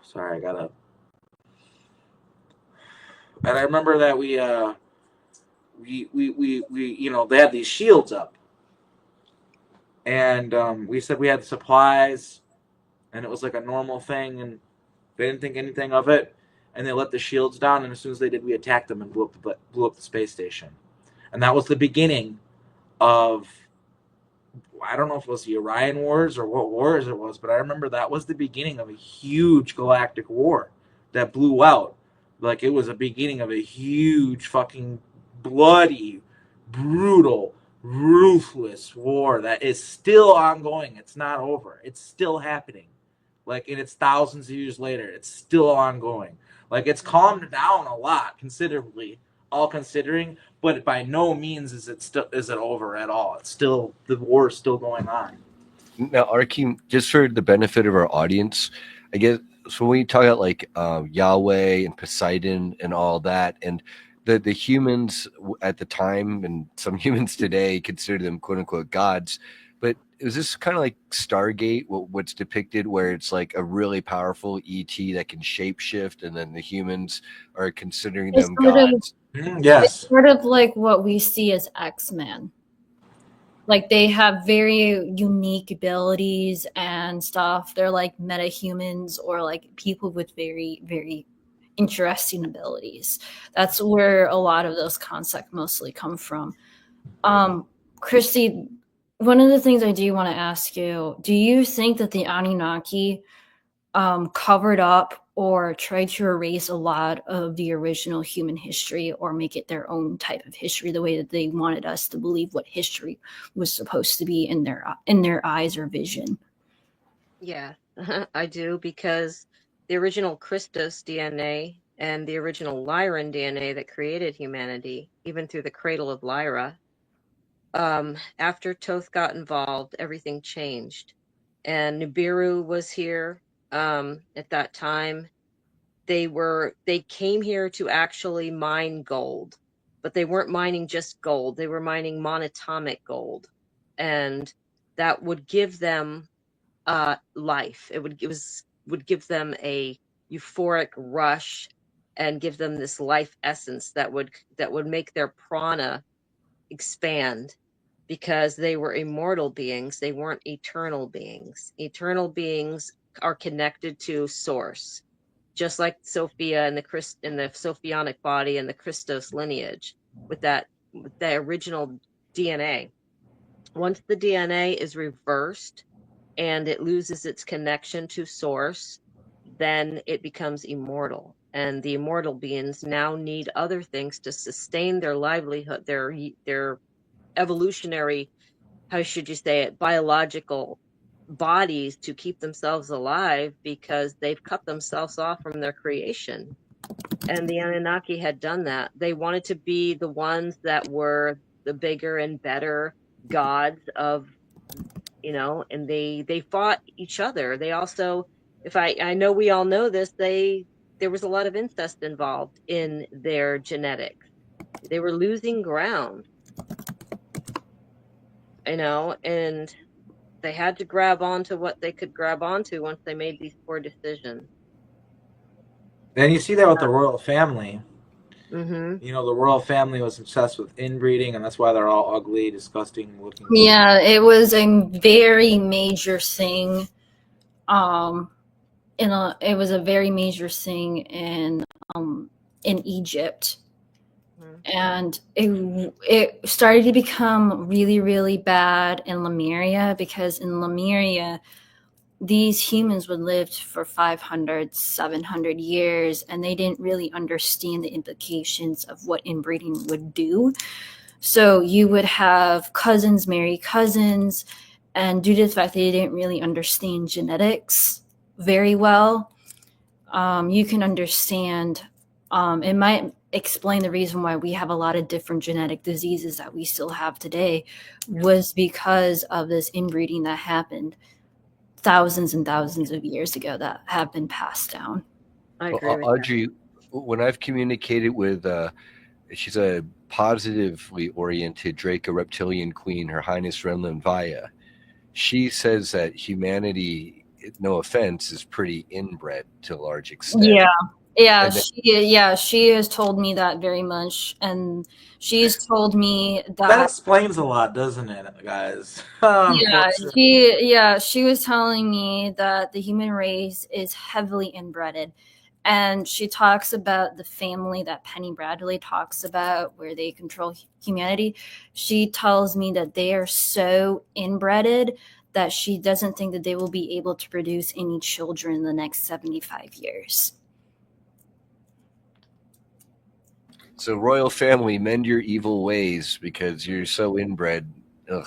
Sorry, I gotta. And I remember that we they had these shields up, and we said we had supplies, and it was like a normal thing, and they didn't think anything of it, and they let the shields down, and as soon as they did, we attacked them and blew up the space station. And that was the beginning of, I don't know if it was the Orion Wars or what wars it was, but I remember that was the beginning of a huge galactic war that blew out. Like it was a beginning of a huge fucking bloody, brutal, ruthless war that is still ongoing. It's not over. It's still happening. Like, and it's thousands of years later. It's still ongoing. Like, it's calmed down a lot, considerably, all considering, but by no means is it over at all. It's still, the war is still going on. Now, Arkheim, just for the benefit of our audience, I guess, so when we talk about like Yahweh and Poseidon and all that, and the humans at the time and some humans today consider them quote unquote gods, but is this kind of like Stargate, what's depicted, where it's like a really powerful ET that can shapeshift, and then the humans are considering them gods? Yes. It's sort of like what we see as X-Men. Like they have very unique abilities and stuff. They're like meta-humans or like people with very, very interesting abilities. That's where a lot of those concepts mostly come from. Christy, one of the things I do want to ask you, do you think that the Anunnaki covered up or tried to erase a lot of the original human history or make it their own type of history, the way that they wanted us to believe what history was supposed to be in their eyes or vision? Yeah, I do, because the original Christos DNA and the original Lyran DNA that created humanity, even through the cradle of Lyra, after Toth got involved, everything changed. And Nibiru was here at that time. They came here to actually mine gold, but they weren't mining just gold. They were mining monatomic gold, and that would give them life. Would give them a euphoric rush and give them this life essence that would make their prana expand because they were immortal beings. They weren't eternal beings. Eternal beings are connected to source, just like Sophia and the Sophionic body and the Christos lineage with the original DNA. Once the DNA is reversed and it loses its connection to source, then it becomes immortal. And the immortal beings now need other things to sustain their livelihood, their evolutionary, how should you say it, biological bodies to keep themselves alive, because they've cut themselves off from their creation. And the Anunnaki had done that. They wanted to be the ones that were the bigger and better gods of, and they fought each other. They also, if I know we all know this, there was a lot of incest involved in their genetics. They were losing ground, and they had to grab onto what they could grab onto once they made these poor decisions. And you see that with the royal family. Mm-hmm. The royal family was obsessed with inbreeding, and that's why they're all ugly, disgusting looking. Yeah, it was a very major thing. It was a very major thing in Egypt. And it started to become really, really bad in Lemuria, because in Lemuria, these humans would live for 500, 700 years, and they didn't really understand the implications of what inbreeding would do. So you would have cousins marry cousins, and due to the fact that they didn't really understand genetics very well, you can understand, it might explain the reason why we have a lot of different genetic diseases that we still have today, was because of this inbreeding that happened thousands and thousands of years ago that have been passed down. I agree with Audrey, when I've communicated with, she's a positively oriented Draco reptilian queen, Her Highness Renlund Vaya. She says that humanity, no offense, is pretty inbred to a large extent. She has told me that very much, and she's told me that explains a lot, doesn't it, guys? She was telling me that the human race is heavily inbred, and she talks about the family that Penny Bradley talks about, where they control humanity. She tells me that they are so inbred that she doesn't think that they will be able to produce any children in the next 75 years. So, royal family, mend your evil ways, because you're so inbred. Ugh.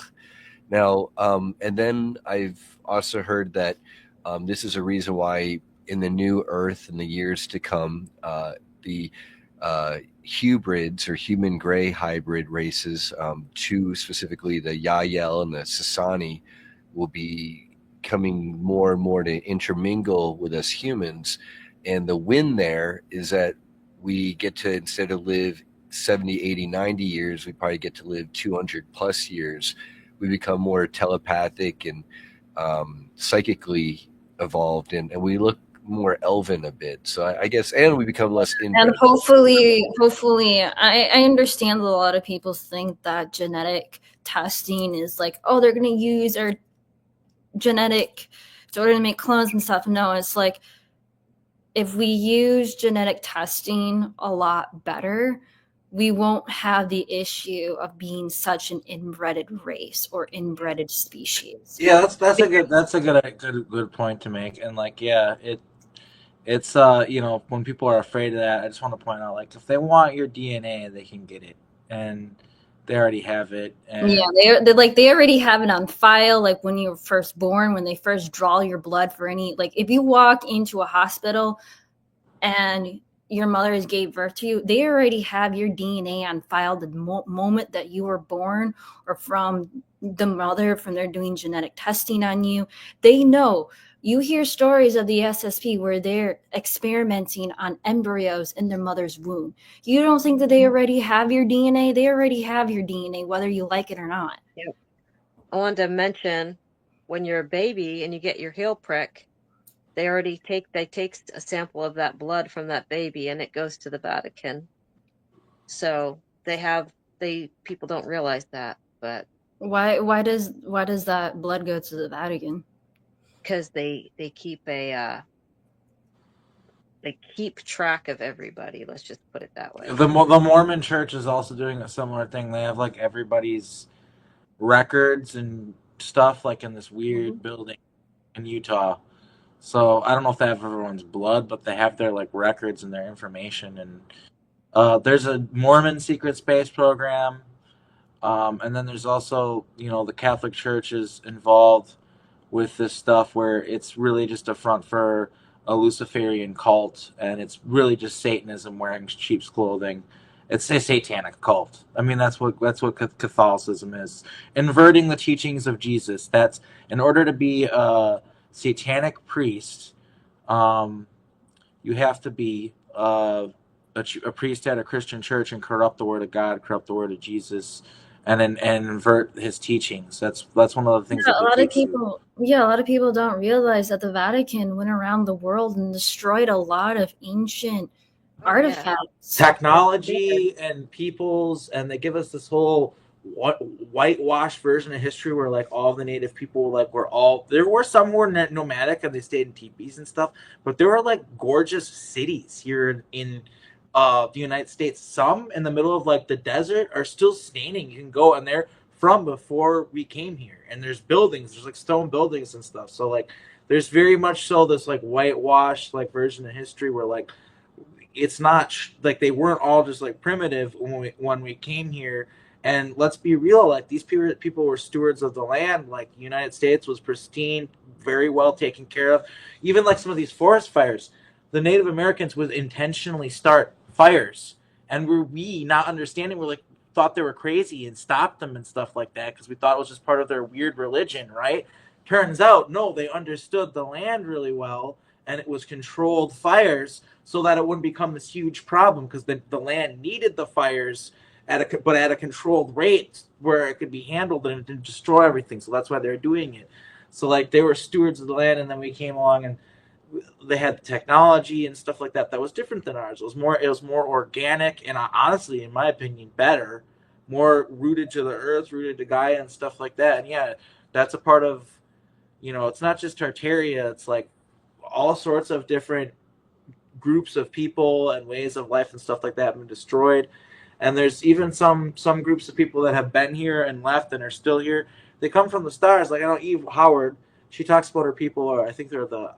Now, and then I've also heard that this is a reason why in the new Earth in the years to come, the hybrids or human gray hybrid races, two specifically the Yael and the Sasani, will be coming more and more to intermingle with us humans. And the win there is that we get to, instead of live 70, 80, 90 years, we probably get to live 200 plus years. We become more telepathic and psychically evolved, and we look more elven a bit. So I guess, and we become less inbred. And hopefully, I understand that a lot of people think that genetic testing is like, oh, they're going to use our genetic in order to make clones and stuff. No, it's like, if we use genetic testing a lot better, we won't have the issue of being such an inbred race or inbred species. Yeah, that's a good point to make. And it's when people are afraid of that, I just want to point out, like, if they want your DNA, they can get it, and they already have it. And they already have it on file. Like when you were first born, when they first draw your blood for any, like if you walk into a hospital and your mother has gave birth to you, they already have your DNA on file the moment that you were born, or from the mother, from they're doing genetic testing on you. They know. You hear stories of the SSP where they're experimenting on embryos in their mother's womb. You don't think that they already have your DNA? They already have your DNA, whether you like it or not. Yep. I wanted to mention, when you're a baby and you get your heel prick, they take a sample of that blood from that baby, and it goes to the Vatican. So people don't realize that, but Why does that blood go to the Vatican? Because they keep they keep track of everybody. Let's just put it that way. The Mormon Church is also doing a similar thing. They have like everybody's records and stuff like in this weird building in Utah. So I don't know if they have everyone's blood, but they have their like records and their information. And there's a Mormon secret space program, and then there's also the Catholic Church is involved with this stuff where it's really just a front for a Luciferian cult, and it's really just Satanism wearing sheep's clothing. It's a satanic cult. I mean, that's what Catholicism is. Inverting the teachings of Jesus. That's in order to be a satanic priest, you have to be a priest at a Christian church and corrupt the word of God, corrupt the word of Jesus, and invert his teachings. That's one of the things that a lot of people don't realize that the Vatican went around the world and destroyed a lot of ancient artifacts, technology, and peoples, and they give us this whole whitewashed version of history where like all the native people there were some who were nomadic and they stayed in teepees and stuff, but there were like gorgeous cities here in the United States. Some in the middle of like the desert are still standing. You can go, and they're from before we came here, and there's like stone buildings and stuff. So like there's very much so this like whitewashed like version of history where like it's not like they weren't all just like primitive when we came here. And let's be real, like these people were stewards of the land. Like the United States was pristine, very well taken care of. Even like some of these forest fires, the Native Americans would intentionally start fires, and we not understanding, we're like thought they were crazy and stopped them and stuff like that because we thought it was just part of their weird religion, right? Turns out, no, they understood the land really well, and it was controlled fires so that it wouldn't become this huge problem because the land needed the fires but at a controlled rate where it could be handled and didn't destroy everything. So that's why they're doing it. So like they were stewards of the land, and then we came along and they had the technology and stuff like that was different than ours. It was more organic, and honestly, in my opinion, better, more rooted to the earth, rooted to Gaia and stuff like that. And yeah, that's a part of, it's not just Tartaria. It's like all sorts of different groups of people and ways of life and stuff like that have been destroyed. And there's even some groups of people that have been here and left and are still here. They come from the stars. Like I know Eve Howard, she talks about her people, or I think they're the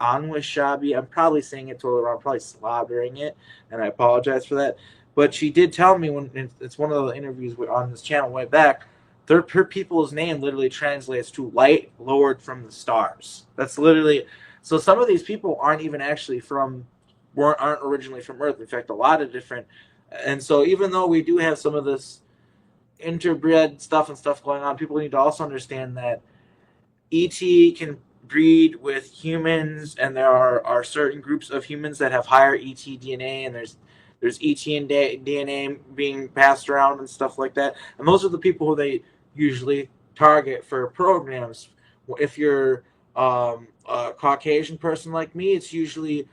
Anishinaabe. I'm probably saying it totally wrong, probably slaughtering it, and I apologize for that. But she did tell me when it's one of the interviews on this channel way back, her people's name literally translates to light lowered from the stars. That's literally, so some of these people aren't even actually aren't originally from Earth. In fact, a lot of different. And so even though we do have some of this interbred stuff going on, people need to also understand that ET can breed with humans, and there are certain groups of humans that have higher ET DNA, and there's ET and DNA being passed around and stuff like that. And those are the people who they usually target for programs. If you're a Caucasian person like me, it's usually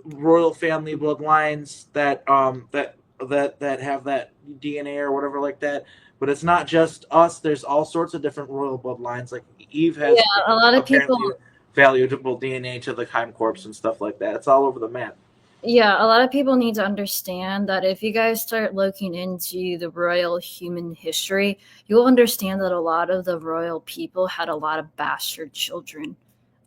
royal family bloodlines that have that DNA or whatever like that. But it's not just us. There's all sorts of different royal bloodlines. Like Eve has a lot of people valuable DNA to the Heim corpse and stuff like that. It's all over the map. Yeah, a lot of people need to understand that if you guys start looking into the royal human history, you'll understand that a lot of the royal people had a lot of bastard children.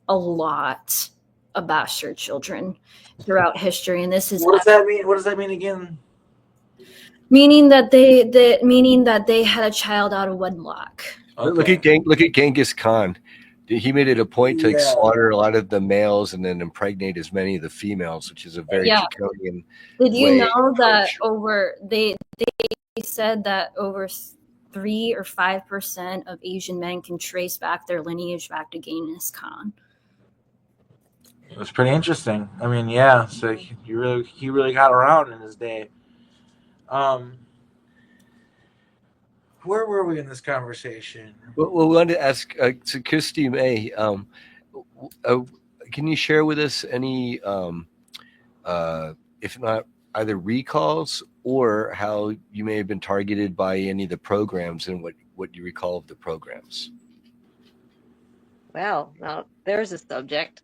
A lot of bastard children throughout history. And this is what does that mean? What does that mean again? Meaning that they had a child out of wedlock. Okay. Look at Genghis Khan. He made it a point to slaughter a lot of the males and then impregnate as many of the females, which is a very draconian. Did you know that they said that over 3 or 5% of Asian men can trace back their lineage back to Genghis Khan? It was pretty interesting. I mean, yeah. So he really got around in his day. Where were we in this conversation? Well, we wanted to ask to Christy May. Can you share with us any, if not either recalls or how you may have been targeted by any of the programs and what what you recall of the programs. Well, now there's a subject.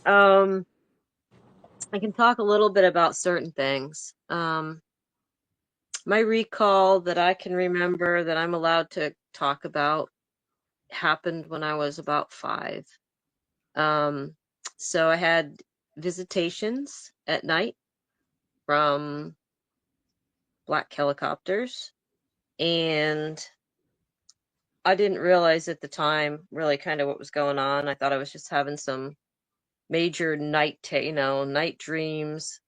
I can talk a little bit about certain things. My recall that I can remember that I'm allowed to talk about happened when I was about 5. So I had visitations at night from black helicopters, and I didn't realize at the time really kind of what was going on. I thought I was just having some major night dreams.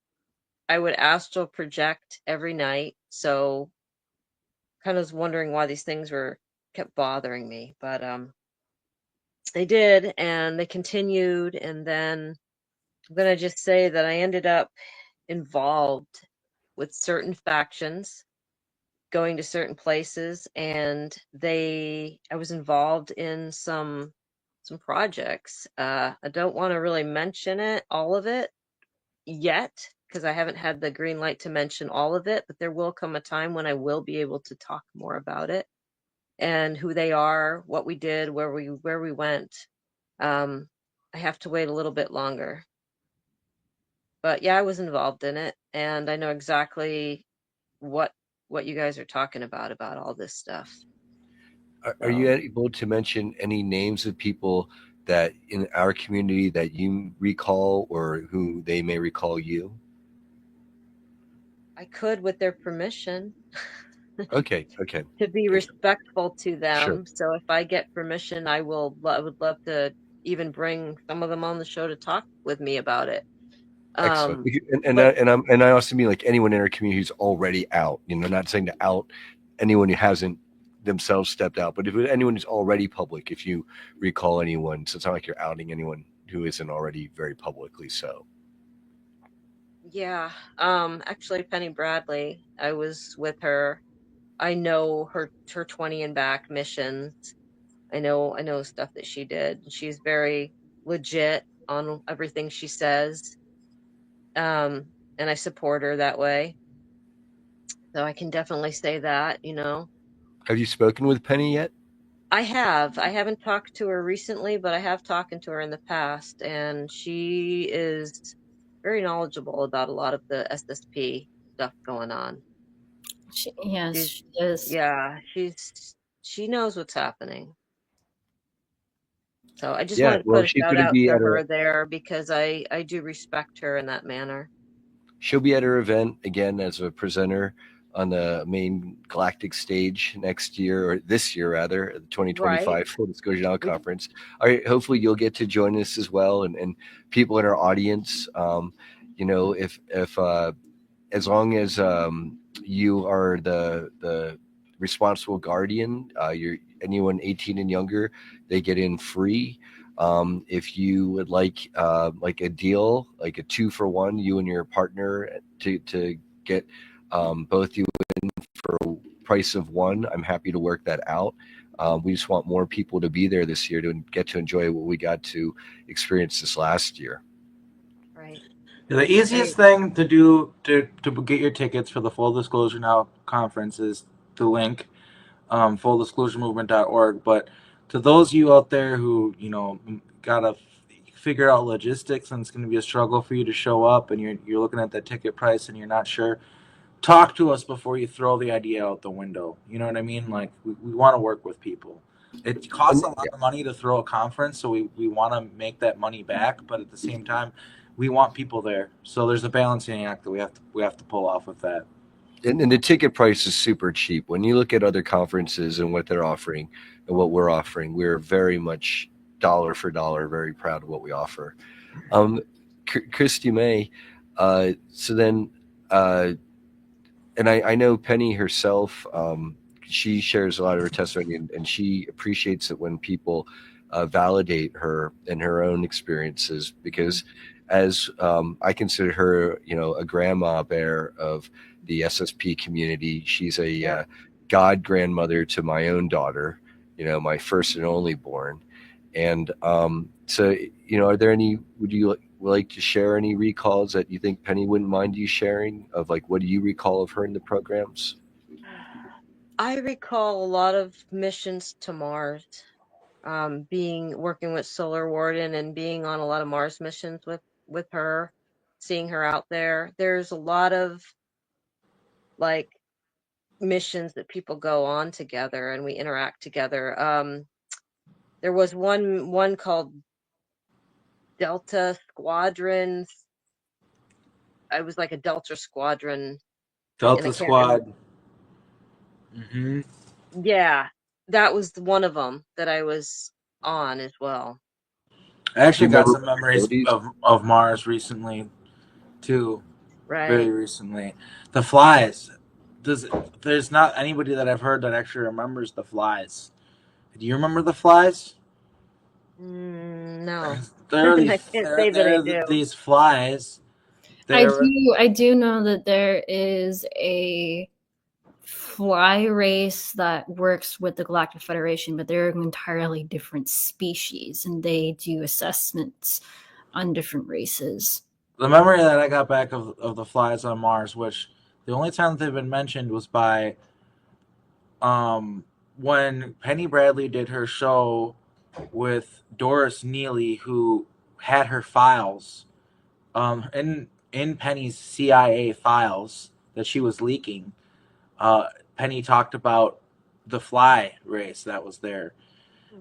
I would astral project every night, so kind of was wondering why these things kept bothering me, but they did, and they continued, and then I'm gonna just say that I ended up involved with certain factions, going to certain places, and I was involved in some projects. I don't want to really mention all of it yet, because I haven't had the green light to mention all of it, but there will come a time when I will be able to talk more about it and who they are, what we did, where we went. I have to wait a little bit longer. But yeah, I was involved in it, and I know exactly what you guys are talking about all this stuff. Are you able to mention any names of people that in our community that you recall, or who they may recall you? I could, with their permission. Okay. To be respectful to them. Sure. So if I get permission, I would love to even bring some of them on the show to talk with me about it. Excellent. And I also mean like anyone in our community who's already out. Not saying to out anyone who hasn't themselves stepped out, but if anyone who's already public, if you recall anyone, so it's not like you're outing anyone who isn't already very publicly so. Yeah. Actually, Penny Bradley, I was with her. I know her 20 and back missions. I know stuff that she did. She's very legit on everything she says. And I support her that way. So I can definitely say that, Have you spoken with Penny yet? I have. I haven't talked to her recently, but I have talked to her in the past, and she is very knowledgeable about a lot of the SSP stuff going on. She is. Yeah, she knows what's happening. So I just wanted to put a shout out to her there, because I do respect her in that manner. She'll be at her event again as a presenter on the main Galactic stage next year, or this year rather, the 2025 Full Disclosure Now Conference. All right, hopefully you'll get to join us as well, and people in our audience. If as long as you are the responsible guardian, anyone 18 and younger, they get in free. If you would like a deal, like a 2-for-1, you and your partner to get both you in for a price of one, I'm happy to work that out. We just want more people to be there this year to get to enjoy what we got to experience this last year. Right. The easiest thing to do to get your tickets for the Full Disclosure Now conference is the link, fulldisclosuremovement.org. But to those of you out there who, gotta figure out logistics and it's going to be a struggle for you to show up, and you're looking at that ticket price and you're not sure, talk to us before you throw the idea out the window. You know what I mean? Like, we want to work with people. It costs a lot of money to throw a conference, so we want to make that money back, but at the same time, we want people there. So there's a balancing act that we have to pull off with that. And the ticket price is super cheap. When you look at other conferences and what they're offering and what we're offering, we're very much dollar for dollar, very proud of what we offer. Kristy May, so then, and I know Penny herself, she shares a lot of her testimony, and she appreciates it when people validate her and her own experiences, because as I consider her, a grandma bear of the SSP community. She's a god grandmother to my own daughter, my first and only born. And so, are there any, would you like to share any recalls that you think Penny wouldn't mind you sharing of, like, what do you recall of her in the programs? I recall a lot of missions to Mars, working with Solar Warden and being on a lot of Mars missions with her, seeing her out there. There's a lot of like missions that people go on together and we interact together. There was one called Delta Squadron. I was like a Delta Squadron, and I Delta can't remember. Squad. Mm-hmm. Yeah, that was one of them that I was on as well. I Do actually you got remember some what memories abilities? of Mars recently too. Very Right. recently. The flies. There's not anybody that I've heard that actually remembers the flies. Do you remember the flies? No, There are I these, can't say that I do. these flies. I They're do know that there is a fly race that works with the Galactic Federation, but they're an entirely different species, and they do assessments on different races. the memory that I got back of the flies on Mars, which the only time that they've been mentioned was by when Penny Bradley did her show with Doris Neely, who had her files in Penny's CIA files that she was leaking. Penny talked about the fly race that was there,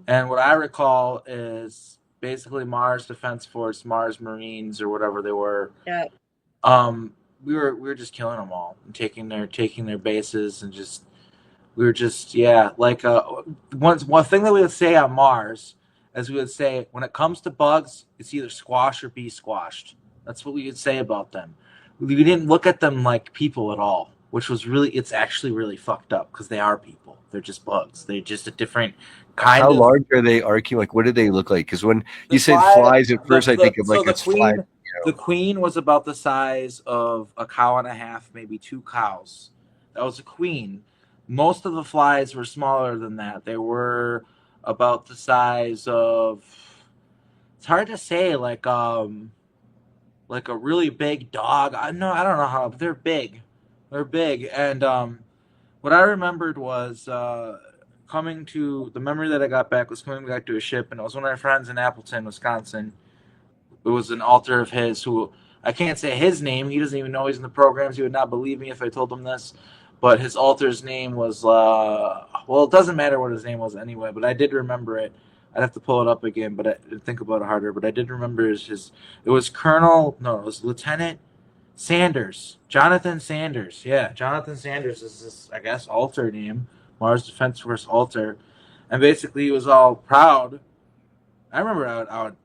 and what I recall is basically Mars Defense Force, Mars Marines, or whatever they were. Yeah. We were just killing them all and taking their bases and just we were just like one thing that we would say on Mars, as we would say when it comes to bugs, it's either squash or be squashed. That's what we would say about them. We didn't look at them like people at all, which was it's actually really fucked up because they are people. They're just bugs. They're just a different kind How of large are they, Archie? Like, what do they look like? Because when the you said fly. flies, at first I think of like The it's fly. queen. The queen was about the size of a cow and a half, maybe two cows. That was a queen. Most of the flies were smaller than that. They were about the size of. It's hard to say, like a really big dog. I don't know how, but they're big. They're big, and what I remembered was coming to the memory that I got back was coming back to a ship, and it was one of my friends in Appleton, Wisconsin. It was an alter of his who I can't say his name. He doesn't even know he's in the programs. He would not believe me if I told him this. But his alter's name was well, it doesn't matter what his name was anyway. But I did remember it. I'd have to pull it up again, but I think about it harder. But I did remember his. It was Colonel. No, it was Lieutenant Sanders. Jonathan Sanders. Yeah, Jonathan Sanders is this, I guess, alter name. Mars Defense Force alter, and basically he was all proud. I remember I would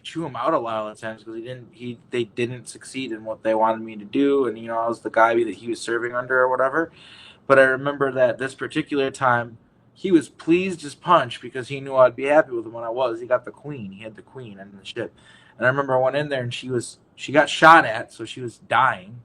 chew him out a lot of the times because they didn't succeed in what they wanted me to do, and I was the guy that he was serving under or whatever. But I remember that this particular time he was pleased as punch because he knew I'd be happy with him when I was. He got the queen. He had the queen in the ship, and I remember I went in there and she got shot at, so she was dying.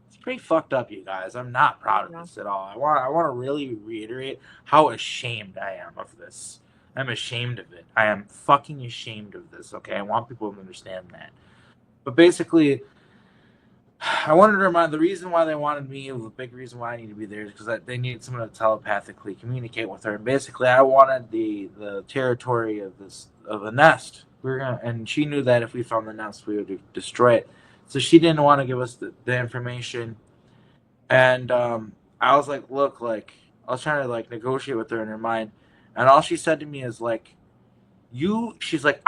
It's pretty fucked up, you guys. I'm not proud of this at all. I want to really reiterate how ashamed I am of this. I'm ashamed of it. I am fucking ashamed of this, okay? I want people to understand that. But basically, I wanted to remind the reason why they wanted me, the big reason why I need to be there is because they needed someone to telepathically communicate with her. And basically, I wanted the territory of a nest. And she knew that if we found the nest, we would destroy it. So she didn't want to give us the information. And I was like, look, like I was trying to like negotiate with her in her mind, and all she said to me is like, she's like,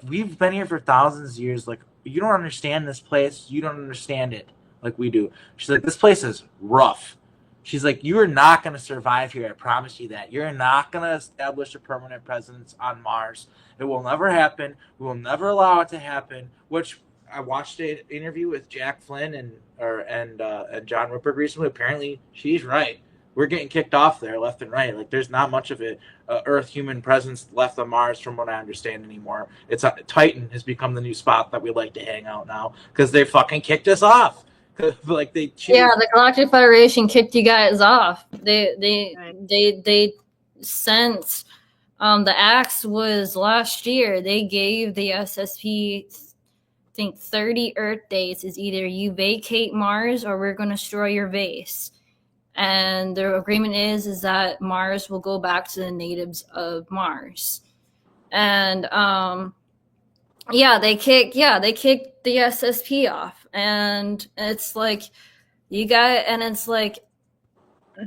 we've been here for thousands of years. Like, you don't understand this place. You don't understand it like we do. She's like, this place is rough. She's like, you are not going to survive here. I promise you that. You're not going to establish a permanent presence on Mars. It will never happen. We will never allow it to happen. Which I watched an interview with Jack Flynn and John Rupert recently. Apparently, she's right. We're getting kicked off there left and right. Like, there's not much of it. Earth human presence left on Mars, from what I understand anymore. It's Titan has become the new spot that we like to hang out now because they fucking kicked us off. Like the Galactic Federation kicked you guys off. They sent the axe was last year. They gave the SSP, I think, 30 Earth days. Is either you vacate Mars or we're going to destroy your base. And the agreement is that Mars will go back to the natives of Mars. And they kicked the SSP off. And it's like,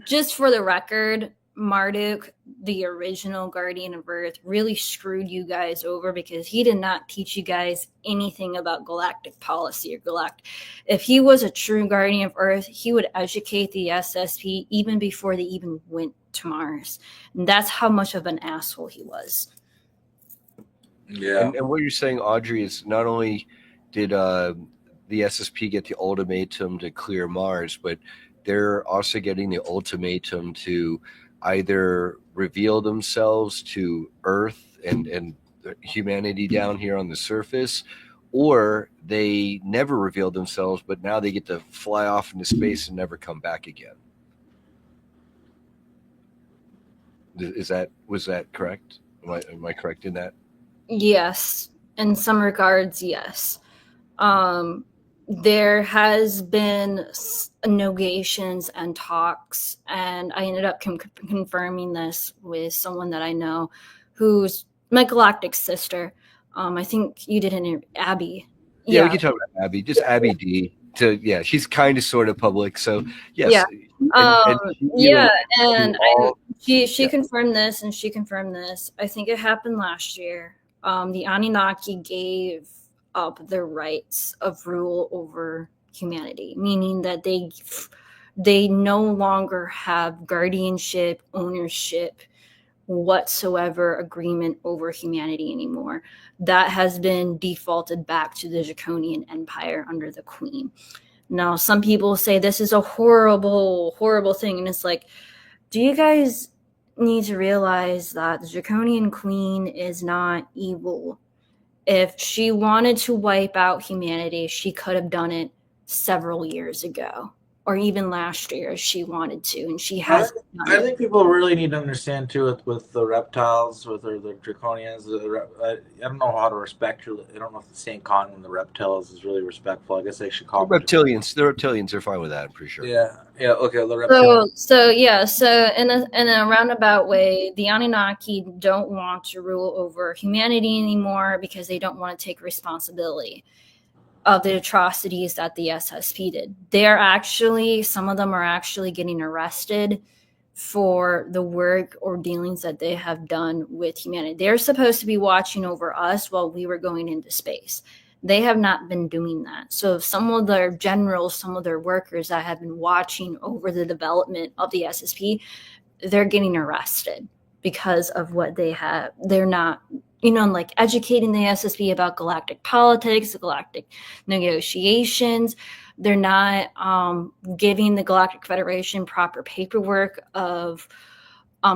just for the record, Marduk, the original Guardian of Earth, really screwed you guys over because he did not teach you guys anything about galactic policy or galactic. If he was a true Guardian of Earth, he would educate the SSP even before they even went to Mars. And that's how much of an asshole he was. Yeah. And what you're saying, Audrey, is not only did the SSP get the ultimatum to clear Mars, but they're also getting the ultimatum to either reveal themselves to Earth and humanity down here on the surface, or they never reveal themselves, but now they get to fly off into space and never come back again. Was that correct? Am I correct in that? Yes, in some regards, yes. There has been negations and talks, and I ended up confirming this with someone that I know who's my galactic sister. I think you did an Abby. Yeah, we can talk about Abby. Just Abby D. She's kind of sort of public, so yes. Yeah. She confirmed this, and she confirmed this. I think it happened last year. The Anunnaki gave up their rights of rule over humanity, meaning that they no longer have guardianship, ownership, whatsoever agreement over humanity anymore. That has been defaulted back to the Draconian Empire under the Queen. Now, some people say this is a horrible, horrible thing, and it's like, do you guys need to realize that the Draconian Queen is not evil? If she wanted to wipe out humanity, she could have done it several years ago, or even last year if she wanted to, and she has. I think people really need to understand too with the reptiles, with the draconians. I don't know how to respect. I don't know if the St. Con when the reptiles is really respectful. I guess they should call them reptilians. The reptilians are fine with that, I'm pretty sure. Yeah. Okay. The reptilians. So in a roundabout way, the Anunnaki don't want to rule over humanity anymore because they don't want to take responsibility of the atrocities that the SSP did. Some of them are actually getting arrested for the work or dealings that they have done with humanity. They're supposed to be watching over us while we were going into space. They have not been doing that. So some of their generals, some of their workers that have been watching over the development of the SSP, they're getting arrested because of what they have. They're not educating the SSP about galactic politics, the galactic negotiations. They're not giving the Galactic Federation proper paperwork of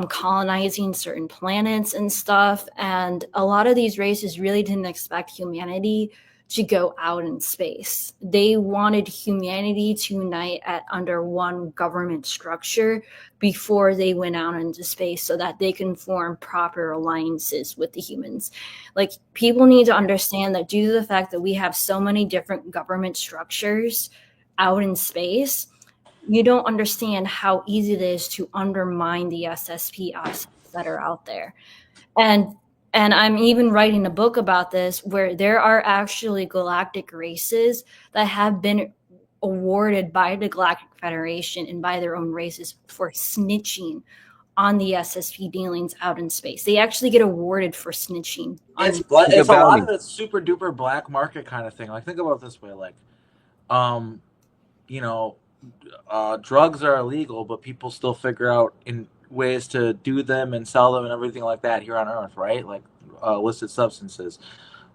colonizing certain planets and stuff. And a lot of these races really didn't expect humanity to go out in space. They wanted humanity to unite under one government structure before they went out into space so that they can form proper alliances with the humans. Like, people need to understand that due to the fact that we have so many different government structures out in space, you don't understand how easy it is to undermine the SSP assets that are out there. And I'm even writing a book about this, where there are actually galactic races that have been awarded by the Galactic Federation and by their own races for snitching on the SSP dealings out in space. They actually get awarded for snitching. It's a lot of the super duper black market kind of thing. Like, think about it this way, like, drugs are illegal, but people still figure out in ways to do them and sell them and everything like that here on Earth, right? Like illicit substances.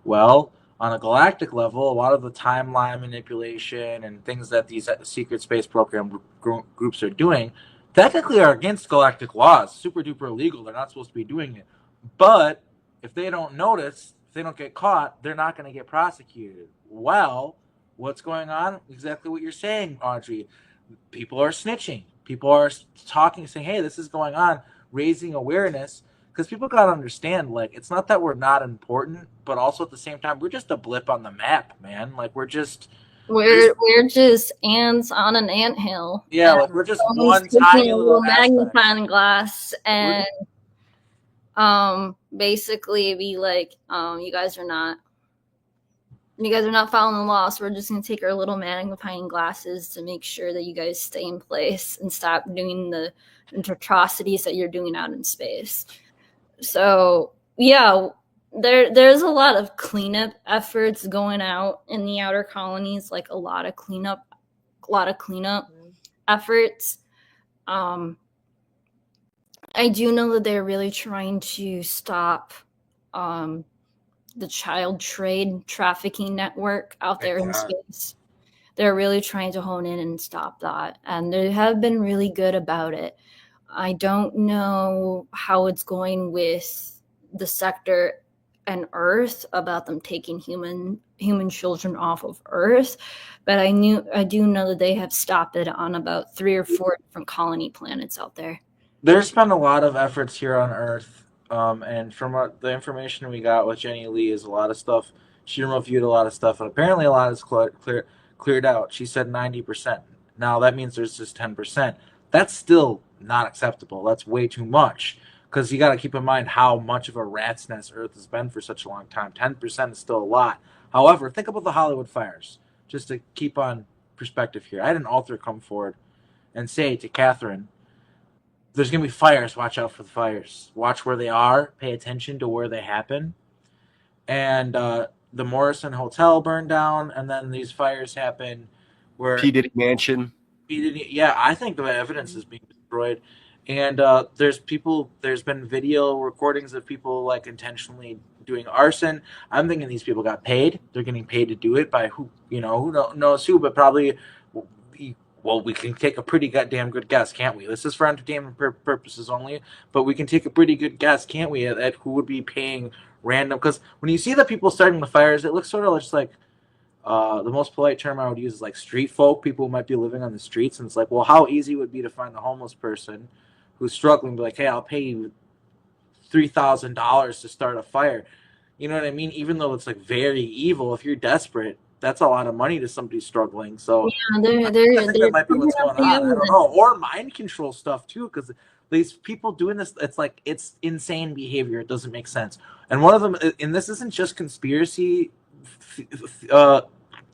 Well, on a galactic level, a lot of the timeline manipulation and things that these secret space program groups are doing technically are against galactic laws. Super duper illegal. They're not supposed to be doing it. But if they don't notice, if they don't get caught, they're not going to get prosecuted. Well, what's going on? Exactly what you're saying, Audrey. People are snitching. People are talking, saying, hey, this is going on, raising awareness. Because people got to understand, like, it's not that we're not important, but also at the same time, we're just a blip on the map, man. Like, we're just... We're just ants on an anthill. Yeah, like we're just one tiny little magnifying glass and basically be like, you guys are not following the law, so we're just gonna take our little magnifying glasses to make sure that you guys stay in place and stop doing the atrocities that you're doing out in space. So yeah, there's a lot of cleanup efforts going out in the outer colonies, like a lot of cleanup efforts. I do know that they're really trying to stop the child trafficking network out there in space. They're really trying to hone in and stop that, and they have been really good about it. I don't know how it's going with the sector and Earth about them taking human children off of Earth, but I do know that they have stopped it on about 3 or 4 different colony planets out there. There's been a lot of efforts here on Earth, and from the information we got with Jenny Lee is a lot of stuff. She reviewed a lot of stuff, and apparently a lot is cleared out. She said 90%. Now that means there's just 10%. That's still not acceptable. That's way too much, because you got to keep in mind how much of a rat's nest Earth has been for such a long time. 10% is still a lot. However, think about the Hollywood fires. Just to keep on perspective here, I had an author come forward and say to Catherine, there's going to be fires. Watch out for the fires. Watch where they are. Pay attention to where they happen. And the Morrison Hotel burned down, and then these fires happen where P. Diddy Mansion. Yeah, I think the evidence is being destroyed. And there's been video recordings of people like intentionally doing arson. I'm thinking these people got paid. They're getting paid to do it by who knows who, but probably. Well, we can take a pretty goddamn good guess, can't we? This is for entertainment purposes only, but we can take a pretty good guess, can't we, at who would be paying random? Because when you see the people starting the fires, it looks sort of just like the most polite term I would use is like street folk. People who might be living on the streets, and it's like, well, how easy would it be to find a homeless person who's struggling? Be like, hey, I'll pay you $3,000 to start a fire. You know what I mean? Even though it's like very evil, if you're desperate, that's a lot of money to somebody struggling. So yeah, I think that might be what's going on. I don't know. Or mind control stuff too, because these people doing this, it's insane behavior. It doesn't make sense. And one of them, and this isn't just conspiracy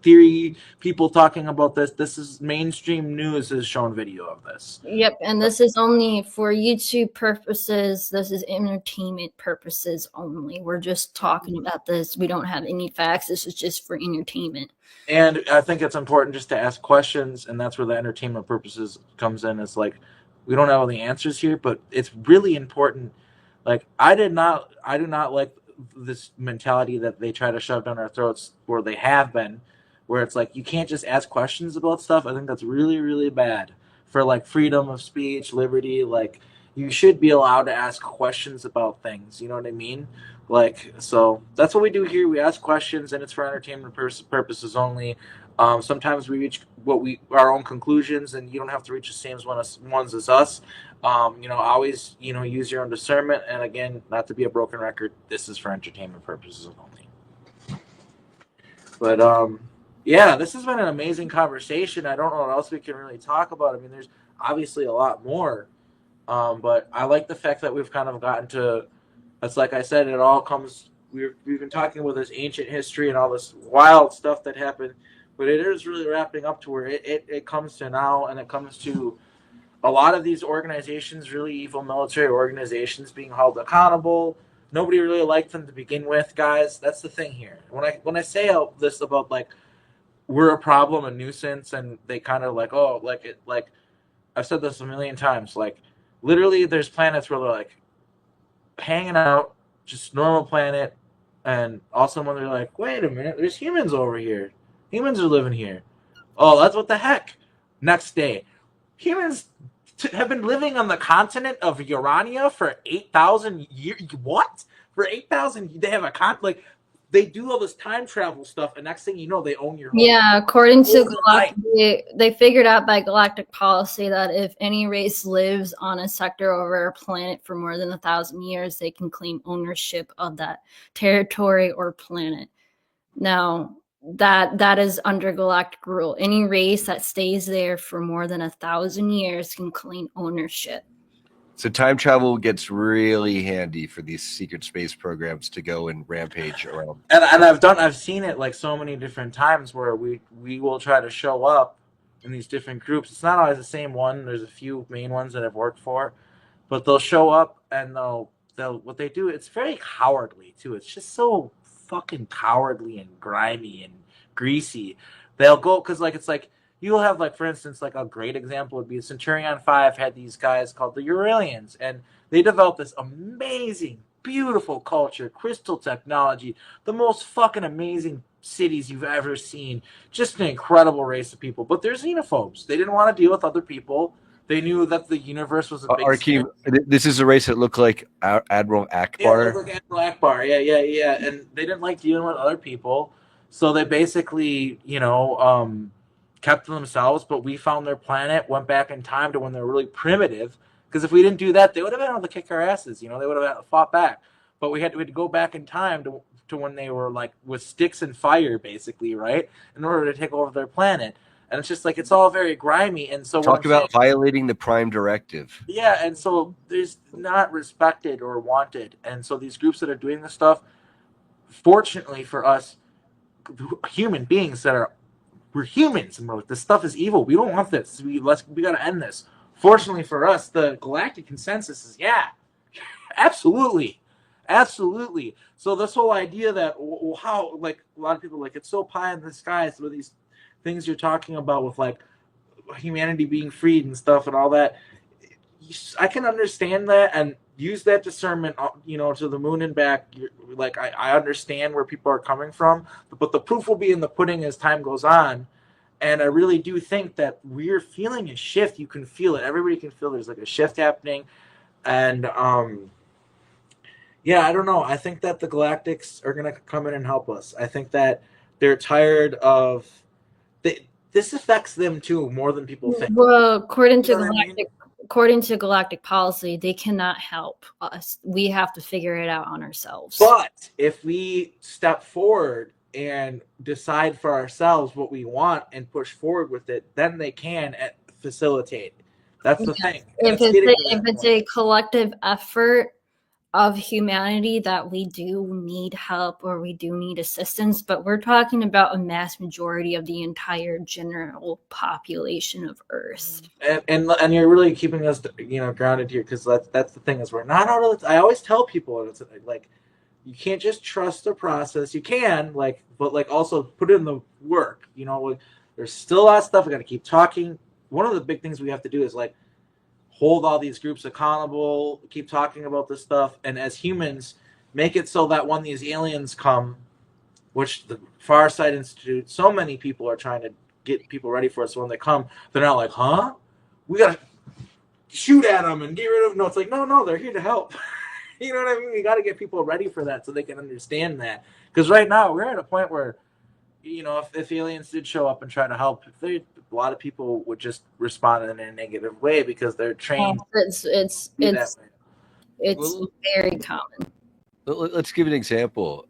theory people talking about this. This is mainstream news has shown video of this. Yep, and this is only for YouTube purposes. This is entertainment purposes only. We're just talking about this. We don't have any facts. This is just for entertainment. And I think it's important just to ask questions, and that's where the entertainment purposes comes in. It's like, we don't have all the answers here, but it's really important. Like, I do not like this mentality that they try to shove down our throats, or they have been, where it's like you can't just ask questions about stuff. I think that's really, really bad for like freedom of speech, liberty. Like, you should be allowed to ask questions about things. You know what I mean? Like, so that's what we do here. We ask questions, and it's for entertainment purposes only. Sometimes we reach our own conclusions, and you don't have to reach the same ones as us. Always, use your own discernment. And again, not to be a broken record, this is for entertainment purposes only. But yeah, this has been an amazing conversation. I don't know what else we can really talk about. I mean, there's obviously a lot more, but I like the fact that we've kind of gotten to. It's like I said, it all comes. We've been talking about this ancient history and all this wild stuff that happened, but it is really wrapping up to where it comes to now, and it comes to a lot of these organizations, really evil military organizations, being held accountable. Nobody really liked them to begin with, guys. That's the thing here. When I say this about like we're a problem, a nuisance, and they kind of like, oh, like I've said this a million times. Like, literally, there's planets where they're like hanging out, just normal planet, and all of a sudden they're like, wait a minute, there's humans over here. Humans are living here. Oh, that's what the heck. Next day, humans have been living on the continent of Urania for 8,000 years. What? For 8,000, they have a like. They do all this time travel stuff, and next thing you know, they own your home. Yeah, according to Galactic, they figured out by Galactic policy that if any race lives on a sector over a planet for more than 1,000 years, they can claim ownership of that territory or planet. Now, That is under galactic rule. Any race that stays there for more than 1,000 years can claim ownership. So time travel gets really handy for these secret space programs to go and rampage around. And I've seen it like so many different times where we will try to show up in these different groups. It's not always the same one. There's a few main ones that I've worked for, but they'll show up and they'll what they do. It's very cowardly too. It's just so fucking cowardly and grimy and greasy. They'll go because like it's like you'll have like for instance like a great example would be Centurion 5 had these guys called the Uralians, and they developed this amazing, beautiful culture, crystal technology, the most fucking amazing cities you've ever seen. Just an incredible race of people. But they're xenophobes. They didn't want to deal with other people. They knew that the universe was a big Arkheim, this is a race that looked like Admiral Akbar. Yeah, like Admiral Akbar. Yeah. And they didn't like dealing with other people. So they basically, kept to themselves. But we found their planet, went back in time to when they were really primitive. Because if we didn't do that, they would have been able to kick our asses. They would have fought back. But we had to go back in time to when they were like with sticks and fire, basically, right? In order to take over their planet. And it's just like it's all very grimy. And so talk about violating the Prime Directive. Yeah, and so there's not respected or wanted. And so these groups that are doing this stuff, fortunately for us, human beings we're humans and we're like, this stuff is evil. We don't want this. We gotta end this. Fortunately for us, the galactic consensus is absolutely. So this whole idea that how like a lot of people like it's so pie in the sky with these things you're talking about with like humanity being freed and stuff and all that, I can understand that and use that discernment, to the moon and back. Like I understand where people are coming from, but the proof will be in the pudding as time goes on. And I really do think that we're feeling a shift. You can feel it. Everybody can feel there's like a shift happening. And I don't know. I think that the Galactics are going to come in and help us. I think that they're tired of this affects them too more than people think. Well, according to galactic policy, they cannot help us. We have to figure it out on ourselves. But if we step forward and decide for ourselves what we want and push forward with it, then they can facilitate. That's the thing. If it's a collective effort of humanity that we do need help or we do need assistance, but we're talking about a mass majority of the entire general population of Earth. And you're really keeping us, grounded here, because that's the thing is we're not out of. I always tell people it's like you can't just trust the process. You can but also put in the work. There's still a lot of stuff we got to keep talking. One of the big things we have to do is hold all these groups accountable, keep talking about this stuff, and as humans, make it so that when these aliens come, which the Far Side Institute, so many people are trying to get people ready for it, so when they come, they're not like, huh? We got to shoot at them and get rid of them. No, it's like, no, they're here to help. You know what I mean? We got to get people ready for that so they can understand that. Because right now, we're at a point where, if aliens did show up and try to help, a lot of people would just respond in a negative way because they're trained. It's very common. Let's give an example.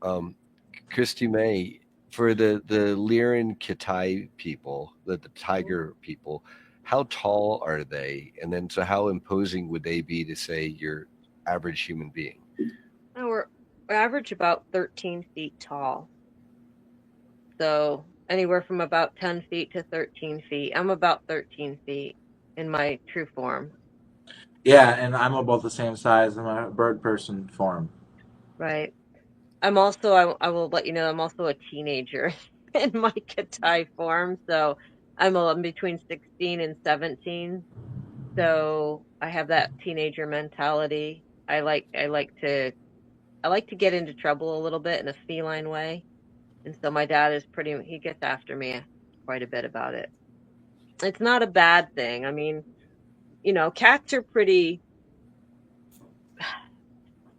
Christy May, for the Lyran Kitai people, the tiger people, how tall are they? And then so how imposing would they be to, say, your average human being? We're average about 13 feet tall. So anywhere from about 10 feet to 13 feet. I'm about 13 feet in my true form. Yeah, and I'm about the same size in my bird person form. Right. I'm also, I will let you know, I'm also a teenager in my Kitai form. So I'm between 16 and 17. So I have that teenager mentality. I like to get into trouble a little bit in a feline way. And so my dad he gets after me quite a bit about it. It's not a bad thing. I mean, cats are pretty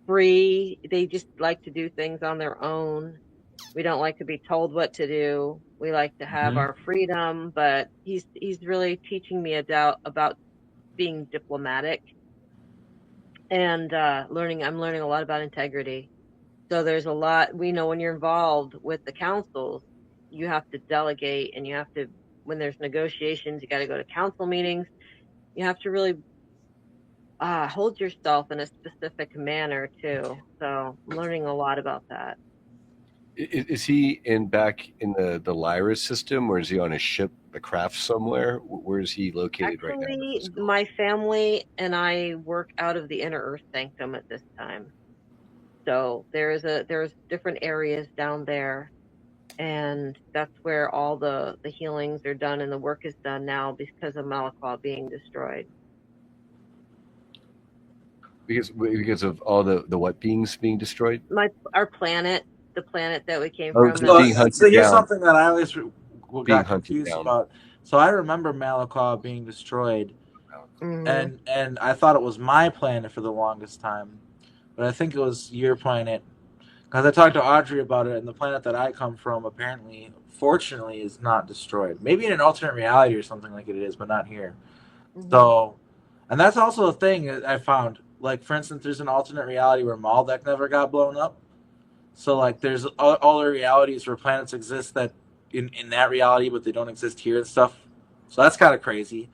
free. They just like to do things on their own. We don't like to be told what to do. We like to have our freedom, but he's really teaching me about being diplomatic and I'm learning a lot about integrity. So there's a lot, when you're involved with the councils, you have to delegate, and you have to, when there's negotiations, you got to go to council meetings. You have to really hold yourself in a specific manner too. So I'm learning a lot about that. Is he back in the Lyra system, or is he on a ship, a craft somewhere? Where is he located right now? Actually, my family and I work out of the Inner Earth Sanctum at this time. So there's different areas down there, and that's where all the healings are done and the work is done now because of Mala Qua being destroyed. Because of all the what beings being destroyed? Our planet, the planet that we came Oh, from. So here's something that I always got confused down. about. So I remember Mala Qua being destroyed, Mm-hmm. and I thought it was my planet for the longest time, but I think it was your planet. Because I talked to Audrey about it, and the planet that I come from apparently, fortunately, is not destroyed. Maybe in an alternate reality or something like it is, but not here. Mm-hmm. So, and that's also a thing that I found. Like, for instance, there's an alternate reality where Maldek never got blown up. So, like, there's all the realities where planets exist that in that reality, but they don't exist here and stuff. So that's kind of crazy.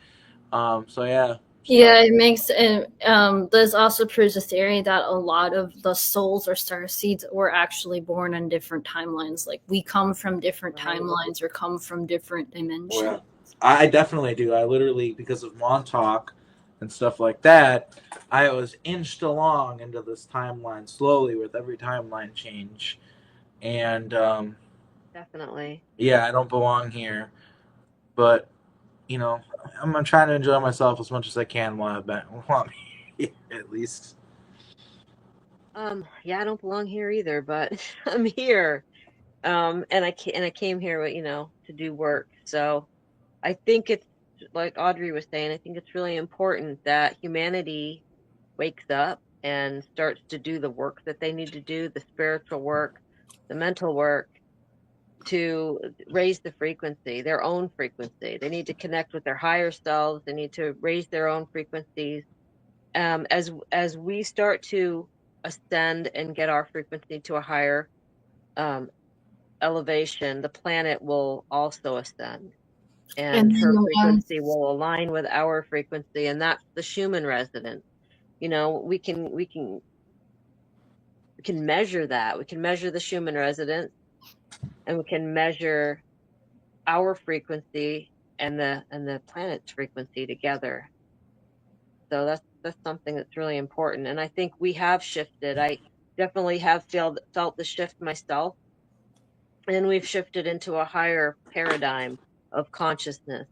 So yeah. Yeah, it makes this also proves a theory that a lot of the souls or starseeds were actually born in different timelines. Like, we come from different timelines or come from different dimensions. Well, I definitely do. I literally, because of Montauk and stuff like that, I was inched along into this timeline slowly with every timeline change. And definitely. Yeah, I don't belong here. But, you know, I'm trying to enjoy myself as much as I can while I'm here, at least. Yeah, I don't belong here either, but I'm here. And I came here, to do work. So I think it's like Audrey was saying, I think it's really important that humanity wakes up and starts to do the work that they need to do, the spiritual work, the mental work, to raise the frequency, their own frequency. They need to connect with their higher selves. They need to raise their own frequencies. As we start to ascend and get our frequency to a higher elevation, the planet will also ascend, and her frequency will align with our frequency, and that's the Schumann resonance. We can measure that. We can measure the Schumann resonance, and we can measure our frequency and the planet's frequency together. So that's something that's really important. And I think we have shifted. I definitely have felt the shift myself. And we've shifted into a higher paradigm of consciousness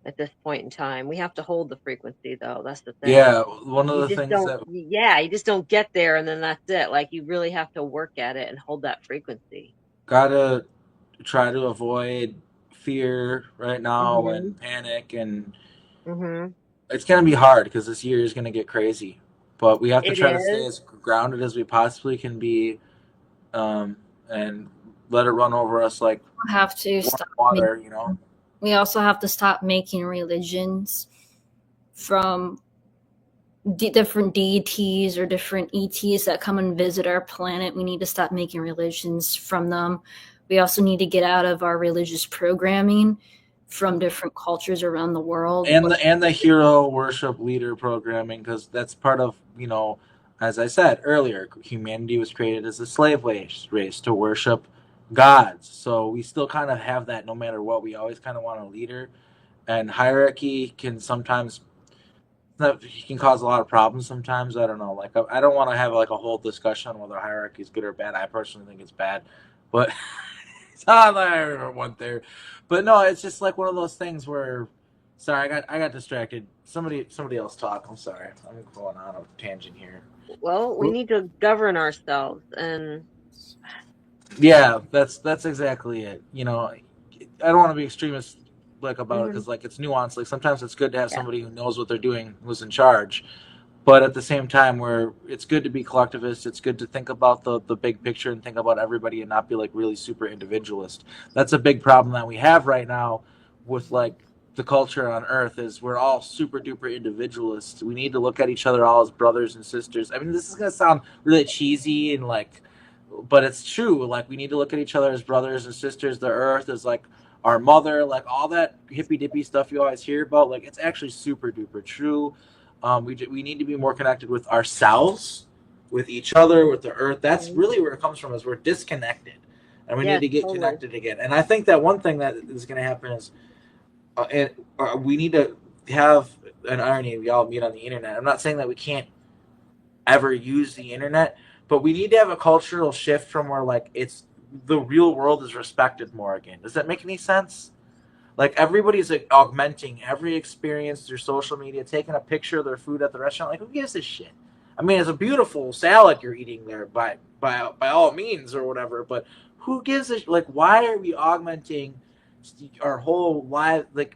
at this point in time. We have to hold the frequency, though. That's the thing. Yeah, one of the things that... Yeah, you just don't get there and then that's it. Like, you really have to work at it and hold that frequency. Gotta try to avoid fear right now and panic, and it's gonna be hard because this year is gonna get crazy. But we have to try to stay as grounded as we possibly can be, and let it run over us like have to stop water. We also have to stop making religions from different deities or different ETs that come and visit our planet. We need to stop making religions from them. We also need to get out of our religious programming from different cultures around the world, and the hero worship leader programming, because that's part of, as I said earlier, humanity was created as a slave race to worship gods. So we still kind of have that no matter what. We always kind of want a leader, and hierarchy can sometimes cause a lot of problems sometimes. I don't know. Like, I don't want to have like a whole discussion on whether hierarchy is good or bad. I personally think it's bad, but I went there. But no, it's just like one of those things where, sorry, I got distracted. Somebody else talk. I'm sorry. I'm going on a tangent here. Well, we need to govern ourselves, and yeah, that's exactly it. I don't want to be extremist about it, because it's nuanced. Like, sometimes it's good to have somebody who knows what they're doing, who's in charge. But at the same time, where it's good to be collectivist, it's good to think about the big picture and think about everybody and not be like really super individualist. That's a big problem that we have right now with the culture on Earth, is we're all super duper individualists. We need to look at each other all as brothers and sisters. I mean, this is gonna sound really cheesy and but it's true. Like we need to look at each other as brothers and sisters. The earth is like our mother, like all that hippy dippy stuff you always hear about. Like it's actually super duper true. We need to be more connected with ourselves, with each other, with the earth. That's really where it comes from. Is we're disconnected, and we need to get connected again. And I think that one thing that is going to happen is, we need to have an irony. We all meet on the internet. I'm not saying that we can't ever use the internet, but we need to have a cultural shift from where like it's the real world is respected more again. Does that make any sense? Like everybody's like augmenting every experience through social media, taking a picture of their food at the restaurant. Like who gives a shit? I mean, it's a beautiful salad you're eating there by all means or whatever, but who gives a like? Why are we augmenting our whole life? Like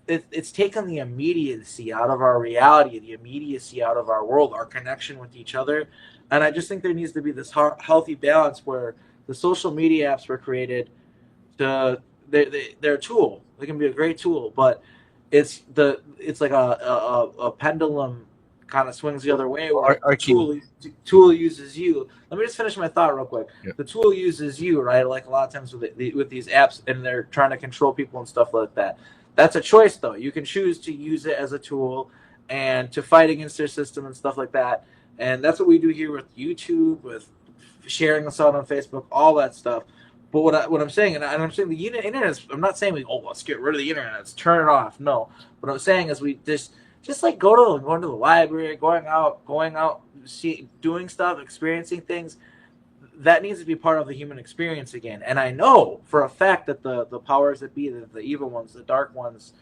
it's taken the immediacy out of our reality, the immediacy out of our world, our connection with each other. And I just think there needs to be this healthy balance where the social media apps were created to they're a tool. They can be a great tool, but it's like a pendulum kind of swings the other way where the tool uses you. Let me just finish my thought real quick. Yeah. The tool uses you, right? Like a lot of times with these apps, and they're trying to control people and stuff like that. That's a choice, though. You can choose to use it as a tool and to fight against their system and stuff like that. And that's what we do here with YouTube, with sharing us out on Facebook, all that stuff. But what I'm saying, and I'm saying the internet is, I'm not saying let's get rid of the internet, let's turn it off. No, what I'm saying is we just like going to the library, going out, doing stuff, experiencing things. That needs to be part of the human experience again. And I know for a fact that the powers that be, the evil ones, the dark ones,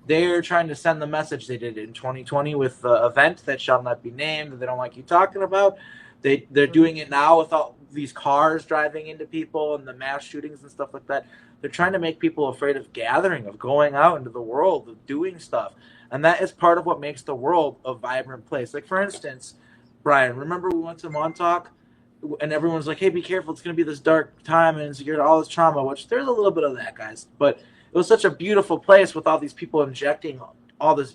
they're trying to send the message they did in 2020 with the event that shall not be named, that they don't like you talking about. They're doing it now with all these cars driving into people and the mass shootings and stuff like that. They're trying to make people afraid of gathering, of going out into the world, of doing stuff. And that is part of what makes the world a vibrant place. Like, for instance, Brian, remember we went to Montauk? And everyone's like, hey, be careful, it's going to be this dark time and it's all this trauma, which there's a little bit of that, guys. But it was such a beautiful place with all these people injecting all this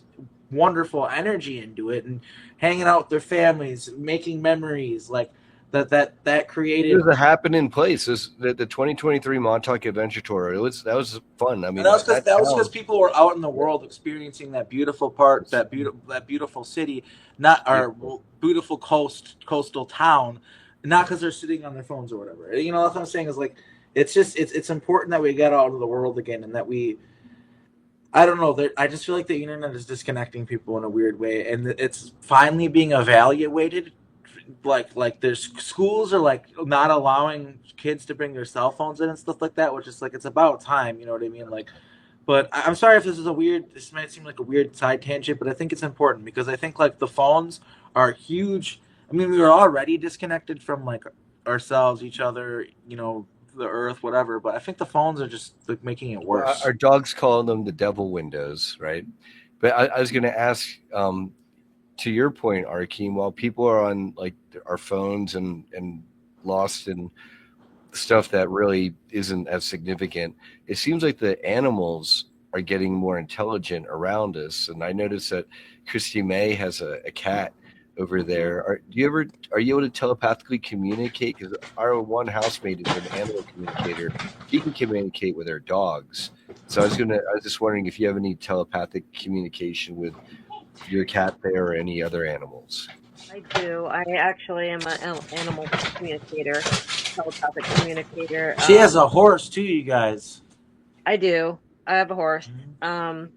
wonderful energy into it and hanging out with their families, making memories like that created. It was a happening place. The 2023 Montauk Adventure Tour. That was fun. I mean, that was because people were out in the world experiencing that beautiful part, that beautiful city, not our beautiful coastal town. Not because they're sitting on their phones or whatever. You know, that's what I'm saying is like, it's just, it's important that we get out into the world again and that I don't know, I just feel like the internet is disconnecting people in a weird way. And it's finally being evaluated. Like there's schools are like not allowing kids to bring their cell phones in and stuff like that, which is like, it's about time, you know what I mean? Like, but I'm sorry if this might seem like a weird side tangent, but I think it's important because I think like the phones are huge. I mean, we were already disconnected from like ourselves, each other, you know, the earth, whatever. But I think the phones are just like making it worse. Our dogs call them the devil windows, right? But I was going to ask, to your point, Arkheim, while people are on like our phones and lost in stuff that really isn't as significant, it seems like the animals are getting more intelligent around us. And I noticed that Christy May has a cat over there. Are you able to telepathically communicate? Because our one housemate is an animal communicator. She can communicate with her dogs. So I was just wondering if you have any telepathic communication with your cat there or any other animals. I do. I actually am an animal communicator, telepathic communicator. She has a horse too, you guys. I do. I have a horse. The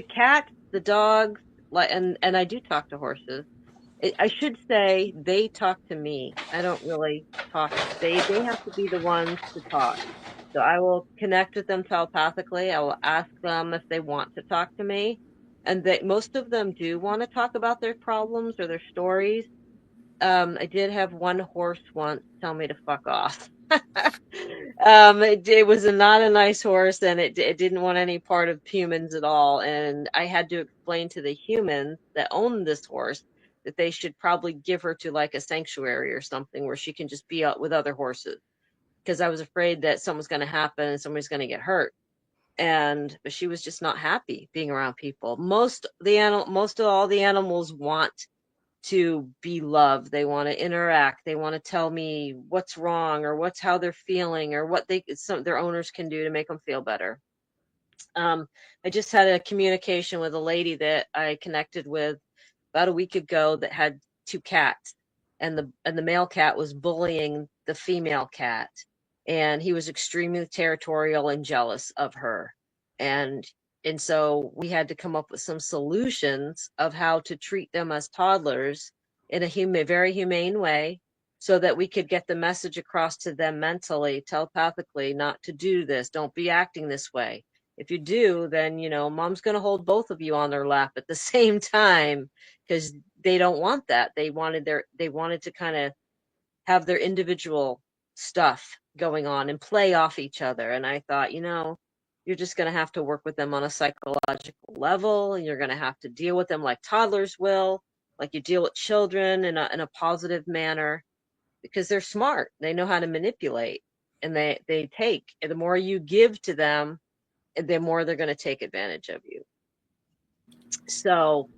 cat, the dogs, and I do talk to horses. I should say they talk to me. I don't really talk. They have to be the ones to talk. So I will connect with them telepathically. I will ask them if they want to talk to me. And most of them do want to talk about their problems or their stories. I did have one horse once tell me to fuck off. It was not a nice horse, and it didn't want any part of humans at all. And I had to explain to the humans that owned this horse that they should probably give her to like a sanctuary or something where she can just be out with other horses, because I was afraid that something's going to happen and somebody's going to get hurt. But she was just not happy being around people. Most of all the animals want to be loved. They want to interact. They want to tell me what's wrong or how they're feeling or what their owners can do to make them feel better. I just had a communication with a lady that I connected with about a week ago that had 2 cats, and the male cat was bullying the female cat, and he was extremely territorial and jealous of her. And so we had to come up with some solutions of how to treat them as toddlers in a very humane way, so that we could get the message across to them mentally, telepathically, not to do this. Don't be acting this way. If you do, then, mom's going to hold both of you on their lap at the same time, because they don't want that. They wanted to kind of have their individual stuff going on and play off each other. And I thought, you're just going to have to work with them on a psychological level, and you're going to have to deal with them like toddlers will, like you deal with children in a positive manner, because they're smart. They know how to manipulate, and they take. And the more you give to them, the more they're going to take advantage of you. So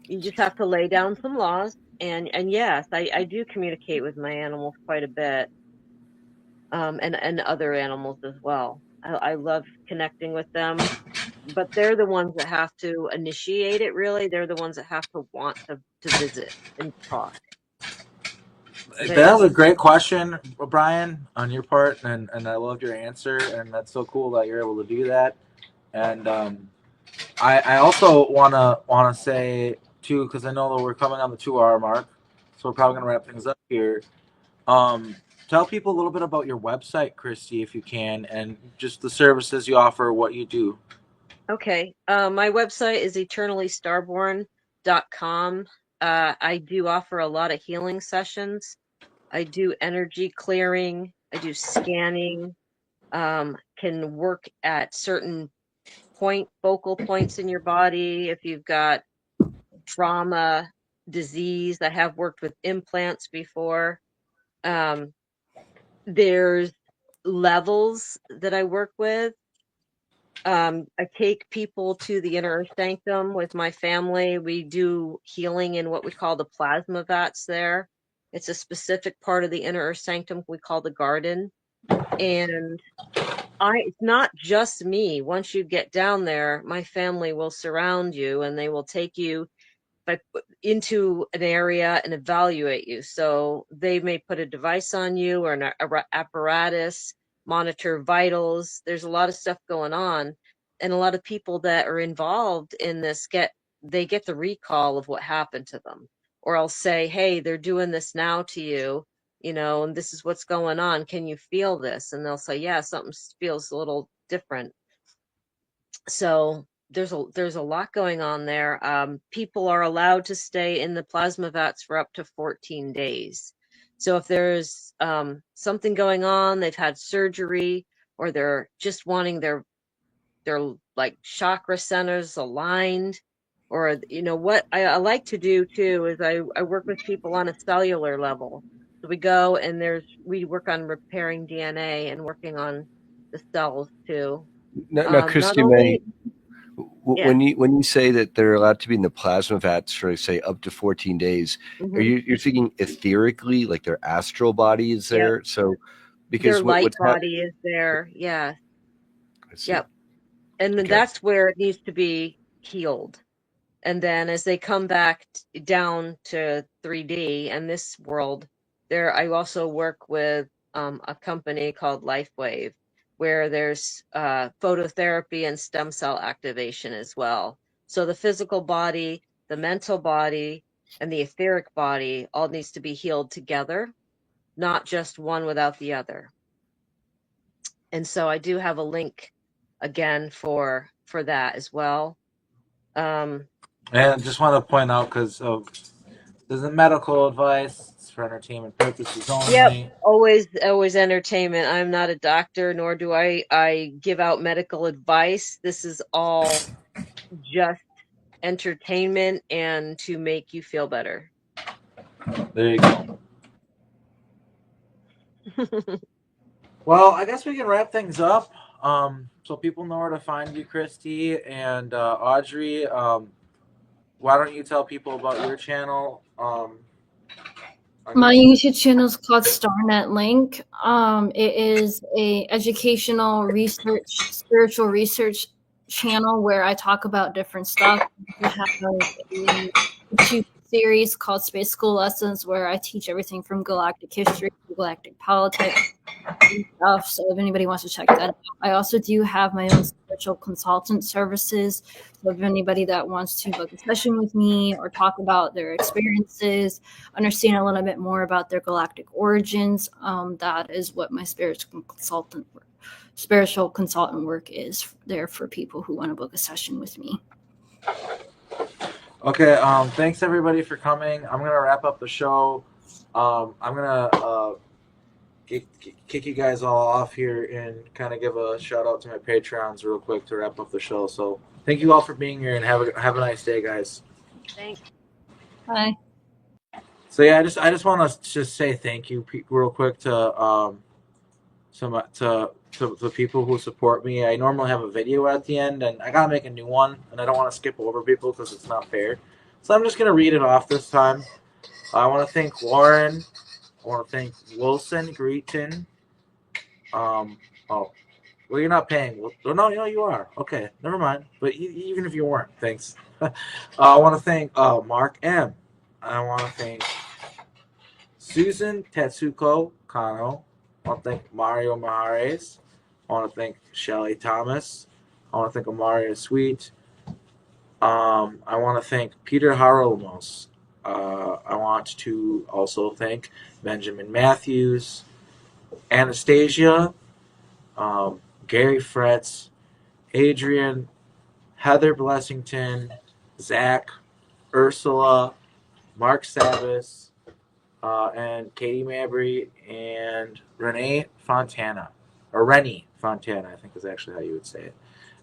you just have to lay down some laws. And yes, I do communicate with my animals quite a bit, and other animals as well. I love connecting with them, but they're the ones that have to initiate it, really. They're the ones that have to want to visit and talk. That was a great question, Brian, on your part, and I loved your answer, and that's so cool that you're able to do that. And I also wanna say too, because I know that we're coming on the 2 hour mark, so we're probably gonna wrap things up here. Tell people a little bit about your website, Christy, if you can, and just the services you offer, what you do. Okay. My website is eternallystarborn.com. I do offer a lot of healing sessions. I do energy clearing. I do scanning. Can work at certain focal points in your body. If you've got trauma, disease, I have worked with implants before. There's levels that I work with. I take people to the Inner Earth Sanctum with my family. We do healing in what we call the plasma vats there. It's a specific part of the Inner Earth Sanctum we call the garden. And it's not just me. Once you get down there, my family will surround you, and they will take you into an area and evaluate you. So they may put a device on you or an apparatus, monitor vitals. There's a lot of stuff going on, and a lot of people that are involved in this get the recall of what happened to them. Or I'll say, hey, they're doing this now to you, and this is what's going on. Can you feel this? And they'll say, yeah, something feels a little different. So there's a lot going on there. People are allowed to stay in the plasma vats for up to 14 days. So if there's something going on, they've had surgery, or they're just wanting their like chakra centers aligned, or what I like to do too is I work with people on a cellular level. So we go and we work on repairing DNA and working on the cells too. Now, Not Christy only, May, when you say that they're allowed to be in the plasma vats for say up to 14 days, mm-hmm. are you're thinking etherically, like their astral body is there? Yep. So because their light body is there, yeah. Yep. And then that's where it needs to be healed. And then as they come back down to 3D and this world, I also work with a company called LifeWave, where there's phototherapy and stem cell activation as well. So the physical body, the mental body, and the etheric body all needs to be healed together, not just one without the other. And so I do have a link again for that as well. And I just want to point out, because this is medical advice, it's for entertainment purposes only. Yep, always entertainment. I'm not a doctor, nor do I give out medical advice. This is all just entertainment and to make you feel better. There you go. Well, I guess we can wrap things up. So people know where to find you, Christy and Audrey. Why don't you tell people about your channel My YouTube channel is called StarNet Link. It is a educational research, spiritual research channel where I talk about different stuff. I have a YouTube series called Space School Lessons where I teach everything from galactic history to galactic politics and stuff. So if anybody wants to check that out, I also do have my own spiritual consultant services. So if anybody that wants to book a session with me or talk about their experiences, understand a little bit more about their galactic origins, that is what my spiritual consultant work is there for people who want to book a session with me. Okay, thanks everybody for coming. I'm gonna wrap up the show. I'm gonna kick you guys all off here and kind of give a shout out to my Patreons real quick to wrap up the show. So thank you all for being here and have a nice day, guys. Thanks. Bye. So yeah, I just want to just say thank you real quick to the people who support me. I normally have a video at the end, and I gotta make a new one, and I don't want to skip over people because it's not fair. So I'm just gonna read it off this time. I want to thank Lauren. I want to thank Wilson Greeton. Well, you're not paying. Well, no, you are. Okay, never mind. But even if you weren't, thanks. I want to thank Mark M. I want to thank Susan Tetsuko Kano. I want to thank Mario Mahares. I want to thank Shelly Thomas. I want to thank Amaria Sweet. I want to thank Peter Harolmos. I want to also thank Benjamin Matthews, Anastasia, Gary Fretz, Adrian, Heather Blessington, Zach, Ursula, Mark Savis, and Katie Mabry, and Renee Fontana. Or Rennie Fontana, I think is actually how you would say it.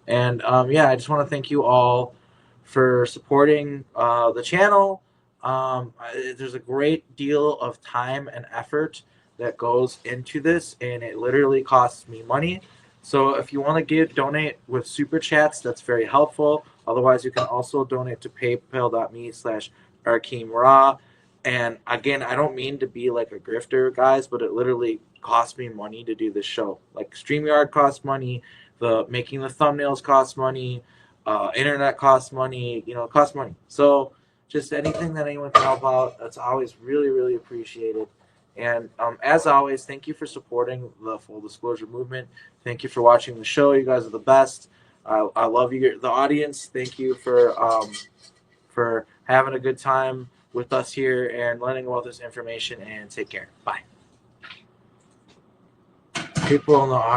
And yeah, I just want to thank you all for supporting the channel. There's a great deal of time and effort that goes into this, and it literally costs me money. So if you want to donate with super chats, that's very helpful. Otherwise, you can also donate to paypal.me/ArkheimRaw. And again, I don't mean to be like a grifter, guys, but it literally costs me money to do this show. Like StreamYard costs money, making the thumbnails costs money, internet costs money, it costs money. So just anything that anyone can help out, that's always really, really appreciated. And as always, thank you for supporting the Full Disclosure movement. Thank you for watching the show. You guys are the best. I love you, the audience. Thank you for having a good time with us here and learning about this information. And take care. Bye. People in the audience.